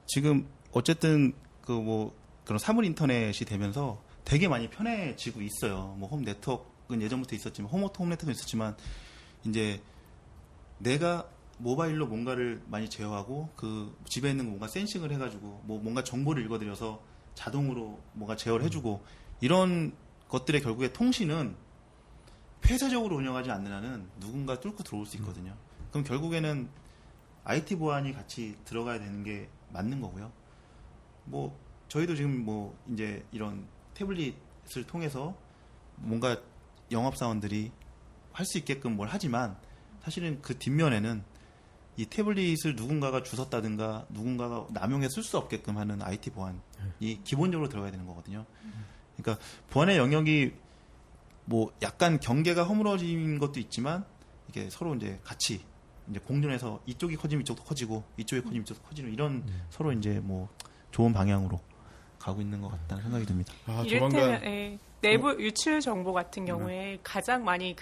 지금 어쨌든 그런 사물 인터넷이 되면서 되게 많이 편해지고 있어요. 뭐 홈 네트워크는 예전부터 있었지만, 홈 네트워크는 있었지만, 이제 내가 모바일로 뭔가를 많이 제어하고 그 집에 있는 뭔가 센싱을 해가지고 뭔가 정보를 읽어드려서 자동으로 뭔가 제어를 해주고, 이런 것들의 결국에 통신은 폐쇄적으로 운영하지 않는 한은 누군가 뚫고 들어올 수 있거든요. 그럼 결국에는 IT 보안이 같이 들어가야 되는 게 맞는 거고요. 뭐 저희도 지금 뭐 이제 이런 태블릿을 통해서 뭔가 영업사원들이 할 수 있게끔 뭘 하지만 사실은 그 뒷면에는 이 태블릿을 누군가가 주웠다든가 누군가가 남용해 쓸 수 없게끔 하는 IT 보안이 기본적으로 들어가야 되는 거거든요. 그러니까 보안의 영역이 뭐 약간 경계가 허물어진 것도 있지만 이게 서로 이제 같이 이제 공존해서 이쪽이 커지면 이쪽도 커지고 이쪽이 커지면 이쪽도 커지는 이런 서로 이제 뭐 좋은 방향으로 가고 있는 것 같다는 생각이 듭니다. 아, 이를테면 조만간 예, 내부 유출 정보 같은 경우에 가장 많이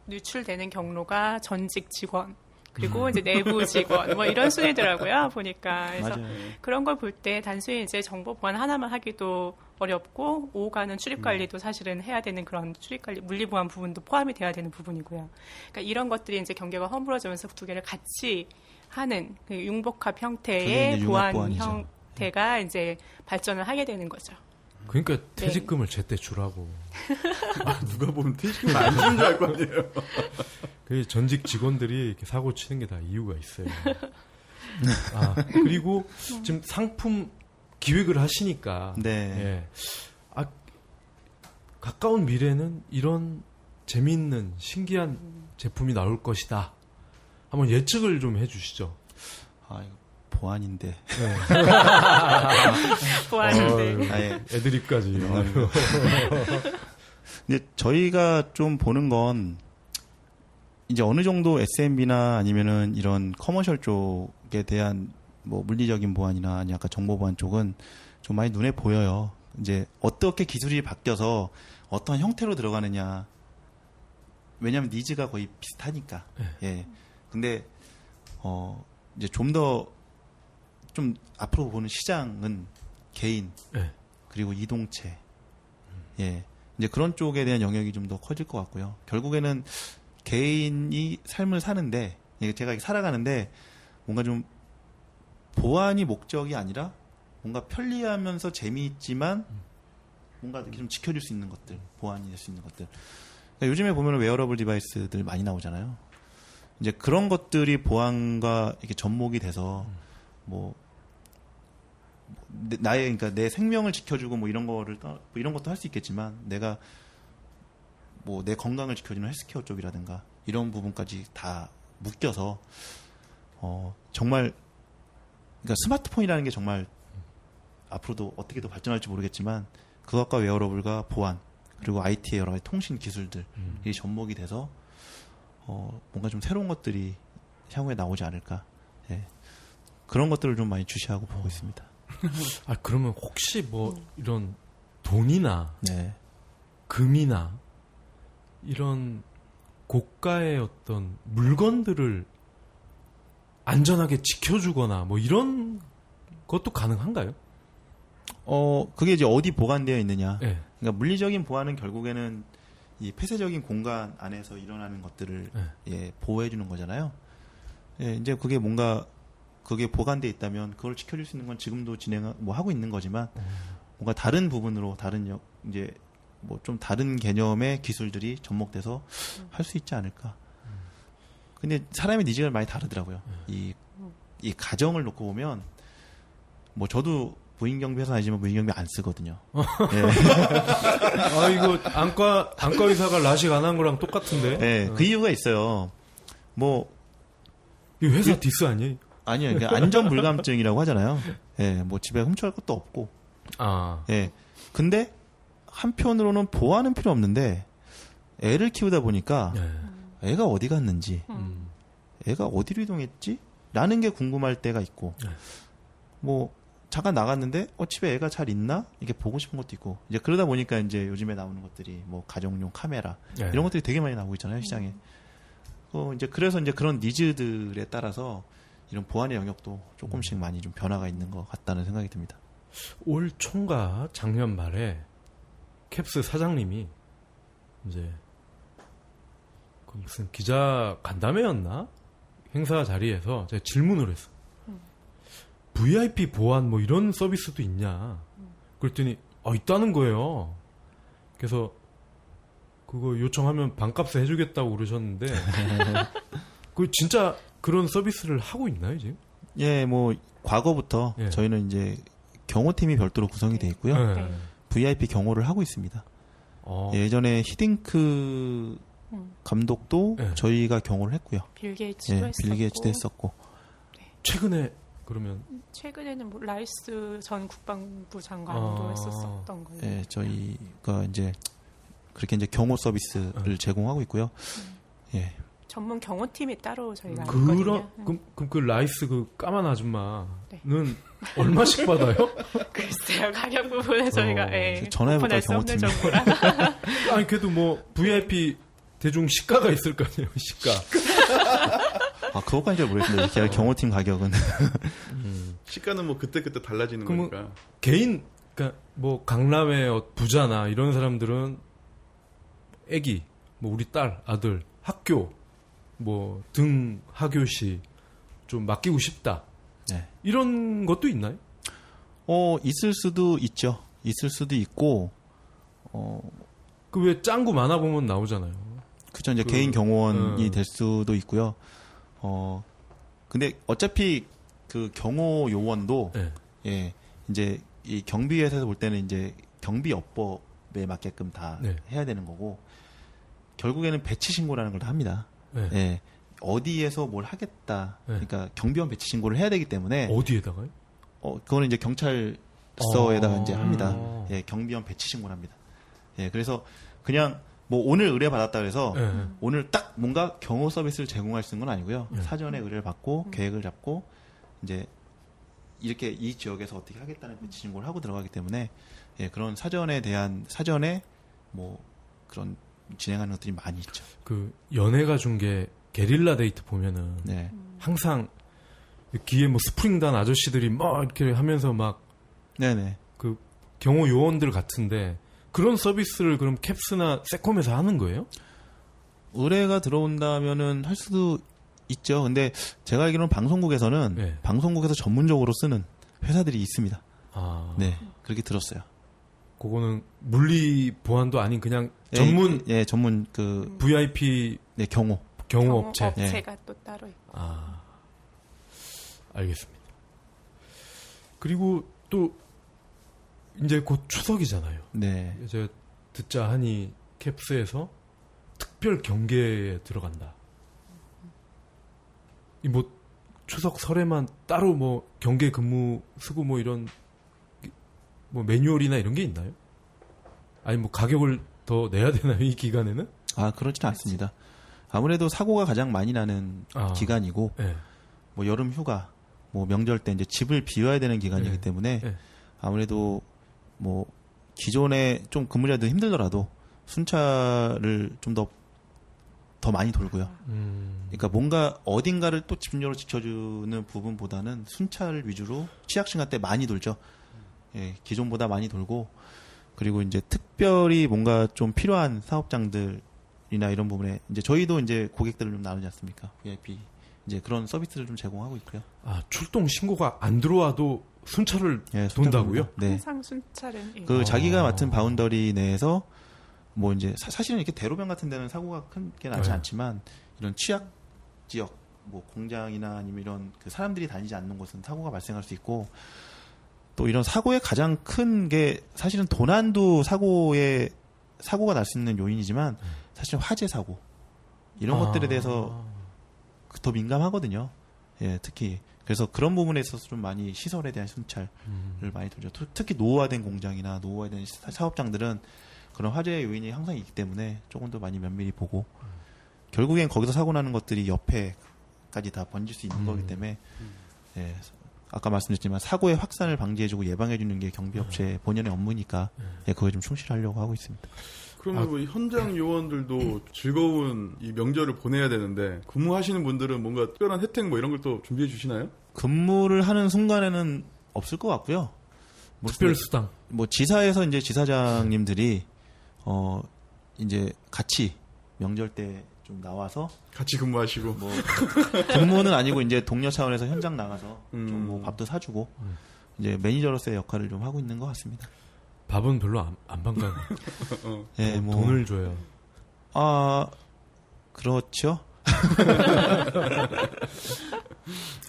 유출되는 경로가 전직 직원 그리고 이제 내부 직원 뭐 이런 순위더라고요 보니까. 그래서 맞아요. 그런 걸 볼 때 단순히 이제 정보 보안 하나만 하기도 어렵고 오가는 출입 관리도 사실은 해야 되는 그런 출입 관리 물리 보안 부분도 포함이 돼야 되는 부분이고요. 그러니까 이런 것들이 이제 경계가 허물어지면서 두 개를 같이 하는 그 융복합 그게 형태의 이제 보안 융합보안이죠. 형태가 이제 발전을 하게 되는 거죠. 그러니까 퇴직금을 제때 주라고. 누가 보면 퇴직금 안 주는 줄 알 거 아니에요. 그 전직 직원들이 이렇게 사고 치는 게 다 이유가 있어요. 아, 그리고 지금 상품 기획을 하시니까. 네. 예. 아, 가까운 미래는 이런 재미있는 신기한 제품이 나올 것이다. 한번 예측을 좀 해주시죠. 아, 이거 보안인데. 보안인데. 아예 애드립까지. 근데 저희가 좀 보는 건 이제 어느 정도 SMB나 아니면은 이런 커머셜 쪽에 대한 뭐 물리적인 보안이나 아니 아까 정보 보안 쪽은 좀 많이 눈에 보여요. 이제 어떻게 기술이 바뀌어서 어떤 형태로 들어가느냐. 왜냐하면 니즈가 거의 비슷하니까. 예. 근데 이제 좀 앞으로 보는 시장은 개인 그리고 이동체. 예. 이제 그런 쪽에 대한 영역이 좀 더 커질 것 같고요. 결국에는 개인이 삶을 사는데, 제가 살아가는데, 뭔가 좀, 보안이 목적이 아니라, 뭔가 편리하면서 재미있지만, 뭔가 이렇게 좀 지켜줄 수 있는 것들, 보안이 될 수 있는 것들. 그러니까 요즘에 보면 웨어러블 디바이스들 많이 나오잖아요. 이제 그런 것들이 보안과 이렇게 접목이 돼서, 그러니까 내 생명을 지켜주고 뭐 이런 거를 뭐 이런 것도 할 수 있겠지만 내가 뭐 내 건강을 지켜주는 헬스케어 쪽이라든가 이런 부분까지 다 묶여서 정말 그러니까 스마트폰이라는 게 정말 앞으로도 어떻게 더 발전할지 모르겠지만 그것과 웨어러블과 보안 그리고 IT의 여러 가지 통신 기술들이 접목이 돼서 뭔가 좀 새로운 것들이 향후에 나오지 않을까. 예. 그런 것들을 좀 많이 주시하고 보고 있습니다. 아, 그러면 혹시 뭐 이런 돈이나 네. 금이나 이런 고가의 어떤 물건들을 안전하게 지켜주거나 뭐 이런 것도 가능한가요? 그게 이제 어디 보관되어 있느냐. 네. 그러니까 물리적인 보안은 결국에는 이 폐쇄적인 공간 안에서 일어나는 것들을 예, 보호해주는 거잖아요. 예, 이제 그게 뭔가 그게 보관돼 있다면 그걸 지켜줄 수 있는 건 지금도 하고 있는 거지만 뭔가 다른 부분으로 이제 뭐 좀 다른 개념의 기술들이 접목돼서 할 수 있지 않을까. 근데 사람의 니즈가 많이 다르더라고요. 이 가정을 놓고 보면 뭐 저도 무인경비 회사 아니지만 무인경비 안 쓰거든요. 예. 아, 이거 안과 의사가 라식 안 한 거랑 똑같은데. 예, 그 이유가 있어요. 뭐 이 회사 디스 아니에요? 아니요, 그러니까 안전 불감증이라고 하잖아요. 예, 뭐 집에 훔쳐갈 것도 없고. 아, 예. 근데 한편으로는 보안은 필요 없는데 애를 키우다 보니까 애가 어디 갔는지, 애가 어디로 이동했지? 라는 게 궁금할 때가 있고, 뭐 잠깐 나갔는데 집에 애가 잘 있나? 이게 보고 싶은 것도 있고. 이제 그러다 보니까 이제 요즘에 나오는 것들이 뭐 가정용 카메라 이런 것들이 되게 많이 나오고 있잖아요, 시장에. 이제 그래서 이제 그런 니즈들에 따라서 이런 보안의 영역도 조금씩 많이 좀 변화가 있는 것 같다는 생각이 듭니다. 올 총과 작년 말에 캡스 사장님이 이제 그 무슨 기자 간담회였나? 행사 자리에서 제가 질문을 했어. VIP 보안 뭐 이런 서비스도 있냐? 그랬더니 있다는 거예요. 그래서 그거 요청하면 반값에 해주겠다고 그러셨는데 그 진짜 그런 서비스를 하고 있나요 지금? 예, 뭐 과거부터 예. 저희는 이제 경호팀이 별도로 구성이 돼 있고요. 네. VIP 경호를 하고 있습니다. 예전에 히딩크 감독도 네. 저희가 경호를 했고요. 빌 게이츠도 예, 했었고 빌 게이츠도 했었고. 최근에 그러면 최근에는 뭐 라이스 전 국방부 장관도 아. 했었던 걸로. 예, 저희가 이제 그렇게 이제 경호 서비스를 제공하고 있고요. 예. 전문 경호팀이 따로 저희가 그런 있거든요. 그럼 그 라이스 그 까만 아줌마는 네. 얼마씩 받아요? 글쎄요, 가격 부분에 저희가 예, 전화해볼까요, 오픈할 수 없는 경호팀에? 정보라. 아니 그래도 뭐 VIP 대중 시가가 있을 거 아니에요, 시가. 아, 그것까지 잘 모르겠는데, 제가 경호팀 가격은. 시가는 뭐 그때그때 달라지는 그러면 거니까. 개인 그러니까 뭐 강남의 부자나 이런 사람들은 애기, 뭐 우리 딸, 아들, 학교 뭐 등 하교시 좀 맡기고 싶다. 네. 이런 것도 있나요? 있을 수도 있죠. 있을 수도 있고, 그 왜 짱구 만화 보면 나오잖아요. 그쵸, 이제 그, 개인 경호원이 음. 될 수도 있고요. 근데 어차피 그 경호 요원도, 네. 예, 이제 이 경비회사에서 볼 때는 이제 경비업법에 맞게끔 다 네. 해야 되는 거고, 결국에는 배치 신고라는 걸 다 합니다. 네. 예. 어디에서 뭘 하겠다. 네. 그러니까 경비원 배치 신고를 해야 되기 때문에, 어디에다가요? 그거는 이제 경찰서에다가 이제 합니다. 어. 예, 경비원 배치 신고를 합니다. 예, 그래서 그냥 뭐 오늘 의뢰 받았다 그래서 네. 오늘 딱 뭔가 경호 서비스를 제공할 수 있는 건 아니고요. 네. 사전에 의뢰를 받고 계획을 잡고 이제 이렇게 이 지역에서 어떻게 하겠다는 배치 신고를 하고 들어가기 때문에 예, 그런 사전에 뭐 그런 진행하는 것들이 많이 있죠. 그 연예가 중계 게릴라 데이트 보면은 네. 항상 귀에 뭐 스프링 단 아저씨들이 막 이렇게 하면서 막 네네. 그 경호 요원들 같은데 그런 서비스를 그럼 캡스나 세콤에서 하는 거예요? 의뢰가 들어온다면은 할 수도 있죠. 근데 제가 알기로는 방송국에서는 네. 방송국에서 전문적으로 쓰는 회사들이 있습니다. 아, 네. 그렇게 들었어요. 그거는 물리 보안도 아닌 그냥 전문 전문 그 VIP 네, 경호. 경호업체. 경호업체가 또 따로 있고. 아, 알겠습니다. 그리고 또 이제 곧 추석이잖아요. 네. 제가 듣자 하니 캡스에서 특별 경계에 들어간다. 이 뭐 추석 설에만 따로 뭐 경계 근무 쓰고 뭐 이런 뭐 매뉴얼이나 이런 게 있나요? 아니 뭐 가격을 더 내야 되나요, 이 기간에는? 아, 그렇지는 않습니다. 아무래도 사고가 가장 많이 나는 기간이고 네. 뭐 여름 휴가, 뭐 명절 때 이제 집을 비워야 되는 기간이기 네. 때문에 네. 아무래도 뭐 기존에 좀 근무자들 힘들더라도 순찰을 좀 더 많이 돌고요. 그러니까 뭔가 어딘가를 또 집중적으로 지켜주는 부분보다는 순찰 위주로 취약 시간 때 많이 돌죠. 예, 기존보다 많이 돌고 그리고 이제 특별히 뭔가 좀 필요한 사업장들이나 이런 부분에 이제 저희도 이제 고객들을 좀 나누지 않습니까? VIP 이제 그런 서비스를 좀 제공하고 있고요. 아, 출동 신고가 안 들어와도 순찰을 예, 돈다고요? 네. 항상 순찰은 예. 그 자기가 아. 맡은 바운더리 내에서 뭐 이제 사실은 이렇게 대로변 같은 데는 사고가 크게 나지 네. 않지만 이런 취약 지역 뭐 공장이나 아니면 이런 그 사람들이 다니지 않는 곳은 사고가 발생할 수 있고 또 이런 사고의 가장 큰 게 사실은 도난도 사고가 날 수 있는 요인이지만 사실 화재 사고 이런 것들에 대해서 더 민감하거든요. 예, 특히 그래서 그런 부분에 있어서 좀 많이 시설에 대한 순찰을 많이 돌죠. 특히 노후화된 공장이나 노후화된 사업장들은 그런 화재 요인이 항상 있기 때문에 조금 더 많이 면밀히 보고 결국엔 거기서 사고 나는 것들이 옆에까지 다 번질 수 있는 거기 때문에 예, 아까 말씀드렸지만 사고의 확산을 방지해주고 예방해주는 게 경비업체 본연의 업무니까 예, 그거에 좀 충실하려고 하고 있습니다. 그러면 뭐 현장 요원들도 즐거운 이 명절을 보내야 되는데 근무하시는 분들은 뭔가 특별한 혜택 뭐 이런 걸 또 준비해 주시나요? 근무를 하는 순간에는 없을 것 같고요. 뭐 특별수당. 뭐 지사에서 이제 지사장님들이 이제 같이 명절 때 좀 나와서 같이 근무하시고 뭐 근무는 아니고 이제 동료 차원에서 현장 나가서 좀 뭐 밥도 사주고 이제 매니저로서의 역할을 좀 하고 있는 것 같습니다. 밥은 별로 안 반가워. 예, 뭐 돈을 줘요. 아 그렇죠.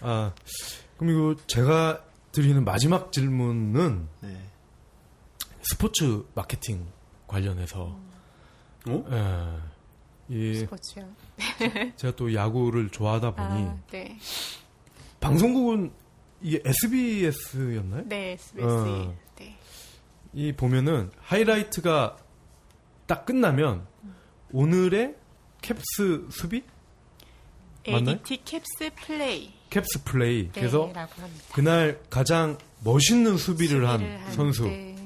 아, 그럼 이거 제가 드리는 마지막 질문은 네. 스포츠 마케팅 관련해서 어? 예, 이 스포츠요. 제가 또 야구를 좋아하다 보니 아, 네. 방송국은 이게 SBS였나요? 네, SBS. 네. 이 보면은 하이라이트가 딱 끝나면 오늘의 캡스 수비? 맞나요? ADT 캡스 플레이. 캡스 플레이. 그래서 라고 합니다. 그날 가장 멋있는 수비를 한 선수를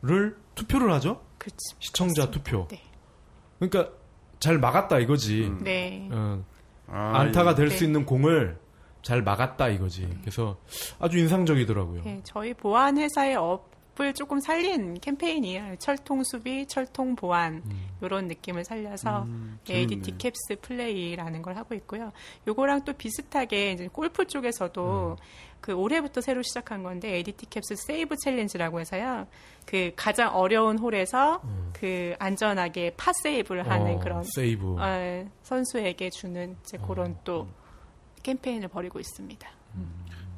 네. 투표를 하죠? 그렇죠. 시청자 그렇습니다. 투표. 네. 그러니까 잘 막았다 이거지. 네. 안타가 될 수 네. 있는 공을 잘 막았다 이거지. 그래서 아주 인상적이더라고요. 네, 저희 보안 회사의 업을 조금 살린 캠페인이에요. 철통 수비, 철통 보안 이런 느낌을 살려서 ADT 캡스 플레이라는 걸 하고 있고요. 요거랑 또 비슷하게 이제 골프 쪽에서도 그 올해부터 새로 시작한 건데 ADT 캡스 세이브 챌린지라고 해서요. 그 가장 어려운 홀에서 그 안전하게 파 세이브를 하는 그런 세이브. 선수에게 주는 이제 그런 또 캠페인을 벌이고 있습니다.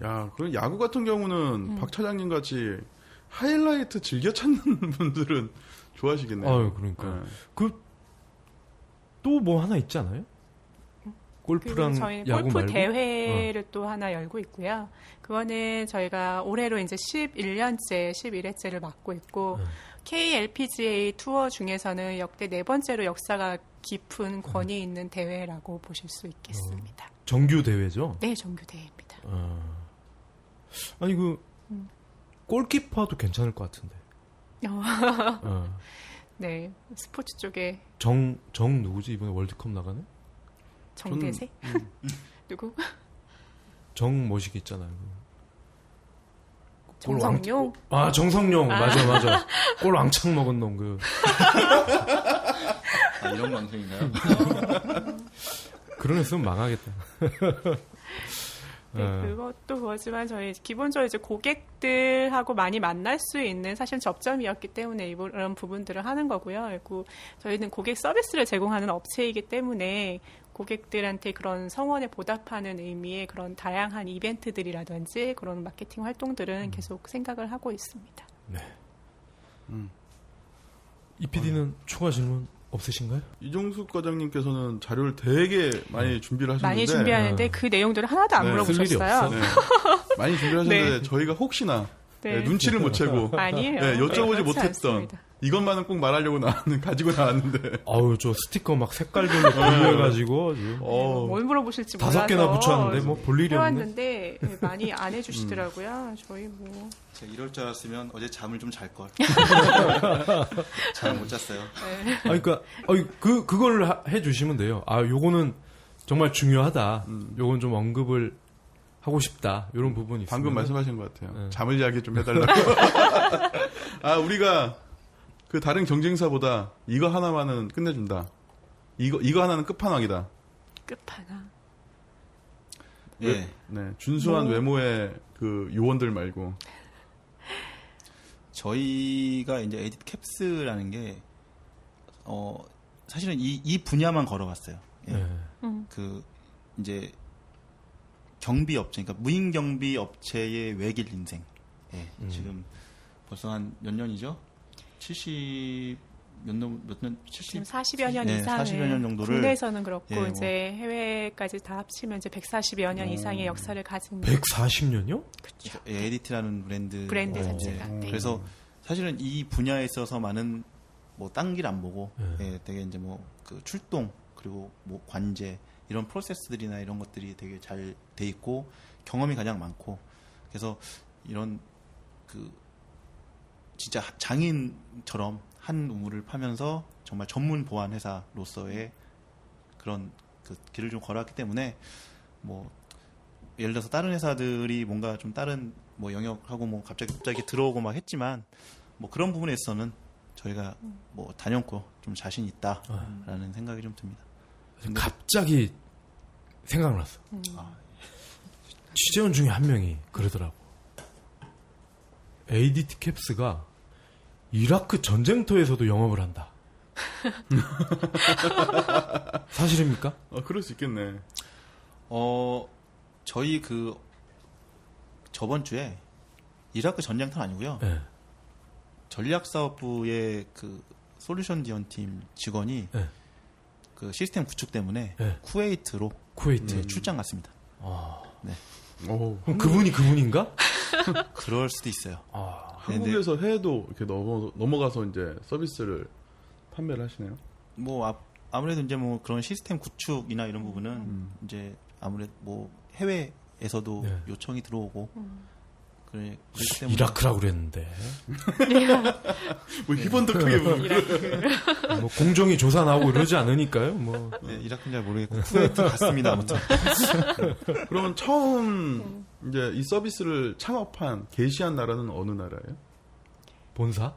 야, 그럼 야구 같은 경우는 박 차장님 같이 하이라이트 즐겨 찾는 분들은 좋아하시겠네요. 아유, 그러니까. 또 뭐 하나 있지 않아요? 골프랑 저희 야구 골프 말고? 대회를 또 하나 열고 있고요. 그거는 저희가 올해로 이제 11년째, 11회째를 맡고 있고 KLPGA 투어 중에서는 역대 4번째로 역사가 깊은 권위 있는 대회라고 보실 수 있겠습니다. 정규 대회죠? 네, 정규 대회입니다. 아니 골키퍼도 괜찮을 것 같은데. 네, 스포츠 쪽에 정 누구지 이번에 월드컵 나가네? 정대세? 누구? 정 뭐시기 있잖아요. 정성용? 정성용. 맞아. 골 왕창 먹은 놈 그. 이런 방송인가요? 그런 애쓰면 망하겠다. 네, 그것도 그거지만 저희 기본적으로 이제 고객들하고 많이 만날 수 있는 사실 접점이었기 때문에 이런 부분들을 하는 거고요. 그리고 저희는 고객 서비스를 제공하는 업체이기 때문에 고객들한테 그런 성원에 보답하는 의미의 그런 다양한 이벤트들이라든지 그런 마케팅 활동들은 계속 생각을 하고 있습니다. 네. 이 PD는 추가 질문 없으신가요? 이종숙 과장님께서는 자료를 되게 많이 준비를 하셨는데 많이 준비하는데 그 내용들을 하나도 안 네, 쓸 일이 물어보셨어요. 없어. 네, 많이 준비를 하셨는데 네. 저희가 혹시나 네. 눈치를 못 채고 아니에요. 여쭤보지 네, 그렇지 못했던 않습니다. 이것만은 꼭 말하려고 가지고 나왔는데 아우 저 스티커 막 색깔별로 분류해가지고 뭘 물어보실지 몰라서 5개나 붙였는데 뭐 볼 일이 없네. 해왔는데 많이 안 해주시더라고요. 저희 뭐 제가 이럴 줄 알았으면 어제 잠을 좀 잘 걸. 잘 못 잤어요. 그러니까 그걸 해주시면 돼요. 요거는 정말 중요하다. 요건 좀 언급을 하고 싶다. 이런 부분이 있어요. 방금 말씀하신 것 같아요. 네. 잠을 자게 좀 해달라고. 우리가 그 다른 경쟁사보다 이거 하나만은 끝내준다. 이거 하나는 끝판왕이다. 끝판왕. 예. 네, 준수한 외모의 그 요원들 말고. 저희가 이제 에디트 캡스라는 게 사실은 이 분야만 걸어갔어요. 예. 네. 그 이제 경비 업체, 그러니까 무인 경비 업체의 외길 인생. 예. 지금 벌써 한 몇 년이죠? 70 몇 년? 70 지금 40여 년 네, 이상을 40여 년 정도를 국내에서는 그렇고 예, 뭐. 이제 해외까지 다 합치면 이제 140여 년 이상의 역사를 가진 140년이요? 그렇죠. 예, 에디트라는 브랜드 자체가. 네. 그래서 사실은 이 분야에 있어서 많은 뭐 딴 길 안 보고 네. 되게 이제 뭐 그 출동 그리고 뭐 관제 이런 프로세스들이나 이런 것들이 되게 잘 돼 있고 경험이 가장 많고 그래서 이런 그 진짜 장인처럼 한 우물을 파면서 정말 전문 보안 회사로서의 그런 그 길을 좀 걸어왔기 때문에 뭐 예를 들어서 다른 회사들이 뭔가 좀 다른 뭐 영역하고 뭐 갑자기 들어오고 막 했지만 뭐 그런 부분에 있어서는 저희가 뭐 단연코 좀 자신 있다라는 생각이 좀 듭니다. 근데 갑자기 생각났어. 취재원 중에 한 명이 그러더라고. ADT 캡스가 이라크 전쟁터에서도 영업을 한다. 사실입니까? 그럴 수 있겠네. 저희 그 저번 주에 이라크 전쟁터는 아니고요. 네. 전략사업부의 그 솔루션 지원팀 직원이 네. 그 시스템 구축 때문에 네. 쿠웨이트로 쿠웨이트. 네, 출장 갔습니다. 오, 그럼 그분이 그분인가? 그럴 수도 있어요. 한국에서 해외도 이렇게 넘어가서 이제 서비스를 판매를 하시네요. 뭐 아무래도 이제 뭐 그런 시스템 구축이나 이런 부분은 이제 아무래도 뭐 해외에서도 네. 요청이 들어오고 그렇기 때문에 이라크라고 그랬는데. 뭐 희번도 크게 뭐 공정위 조사 나오고 이러지 않으니까요. 뭐. 네, 이라크는 잘 모르겠고 쿠웨이트 갔습니다. 아무튼 그러면 처음 이제 이 서비스를 창업한 게시한 나라는 어느 나라예요? 본사?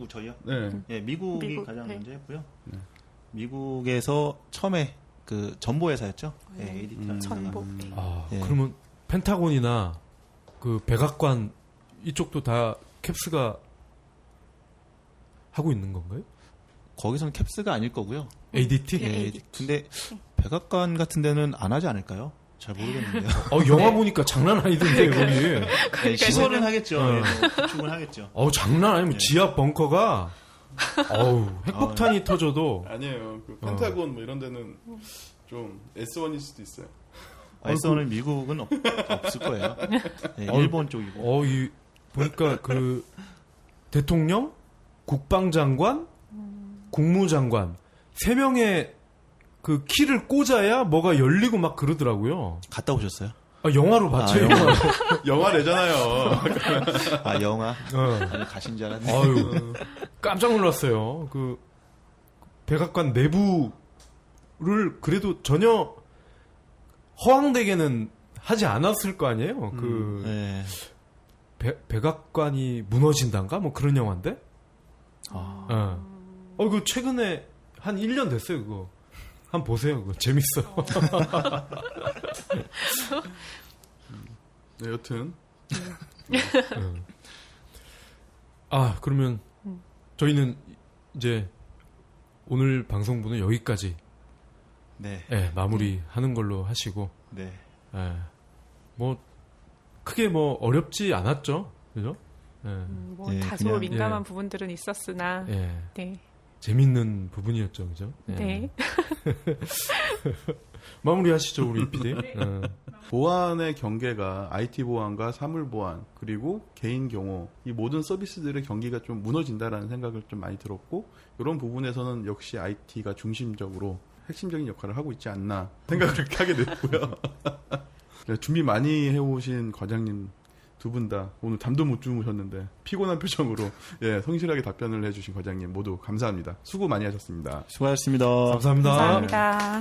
저희요? 네. 예, 미국이 미국, 가장 네. 먼저였고요. 미국에서 처음에 그 전보회사였죠. 예, ADT 전보. 아, 예. 그러면 펜타곤이나 그 백악관 이쪽도 다 캡스가 하고 있는 건가요? 거기서는 캡스가 아닐 거고요. ADT? 네. 예, ADT. 근데 백악관 같은 데는 안 하지 않을까요? 잘 모르겠는데요. 영화 보니까 장난 아니던데 거기. 네, 시설은 하겠죠. 어. 예, 뭐 구축은 하겠죠. 장난 아니면 지하 벙커가 핵폭탄이 터져도 아니에요. 그 펜타곤 뭐 이런 데는 좀 S1일 수도 있어요. S1은 미국은 없을 거예요. 예, 일본 쪽이고. 보니까 그 대통령, 국방장관, 국무장관 3명의 그 키를 꽂아야 뭐가 열리고 막 그러더라고요. 갔다 오셨어요? 영화로 봤죠. 영화. 영화 내잖아요. 영화? 어. 아니, 가신 줄 알았네. 아유, 깜짝 놀랐어요. 그 백악관 내부를 그래도 전혀 허황되게는 하지 않았을 거 아니에요. 그 네. 백악관이 무너진단가 뭐 그런 영화인데. 그 최근에 한 1년 됐어요. 그거 한번 보세요. 그거 재밌어. 네, 여튼 그러면 저희는 이제 오늘 방송분은 여기까지 네. 마무리하는 걸로 하시고 네. 뭐 크게 뭐 어렵지 않았죠, 그죠? 뭐 예, 다소 그냥, 민감한 부분들은 있었으나 네. 재밌는 부분이었죠, 그죠? 네. 마무리하시죠, 우리 PD. 보안의 경계가 IT 보안과 사물 보안 그리고 개인 경호 이 모든 서비스들의 경계가 좀 무너진다라는 생각을 좀 많이 들었고 이런 부분에서는 역시 IT가 중심적으로 핵심적인 역할을 하고 있지 않나 생각을 하게 됐고요. 준비 많이 해오신 과장님 두 분 다 오늘 잠도 못 주무셨는데 피곤한 표정으로 성실하게 답변을 해주신 과장님 모두 감사합니다. 수고 많이 하셨습니다. 수고하셨습니다. 감사합니다. 감사합니다.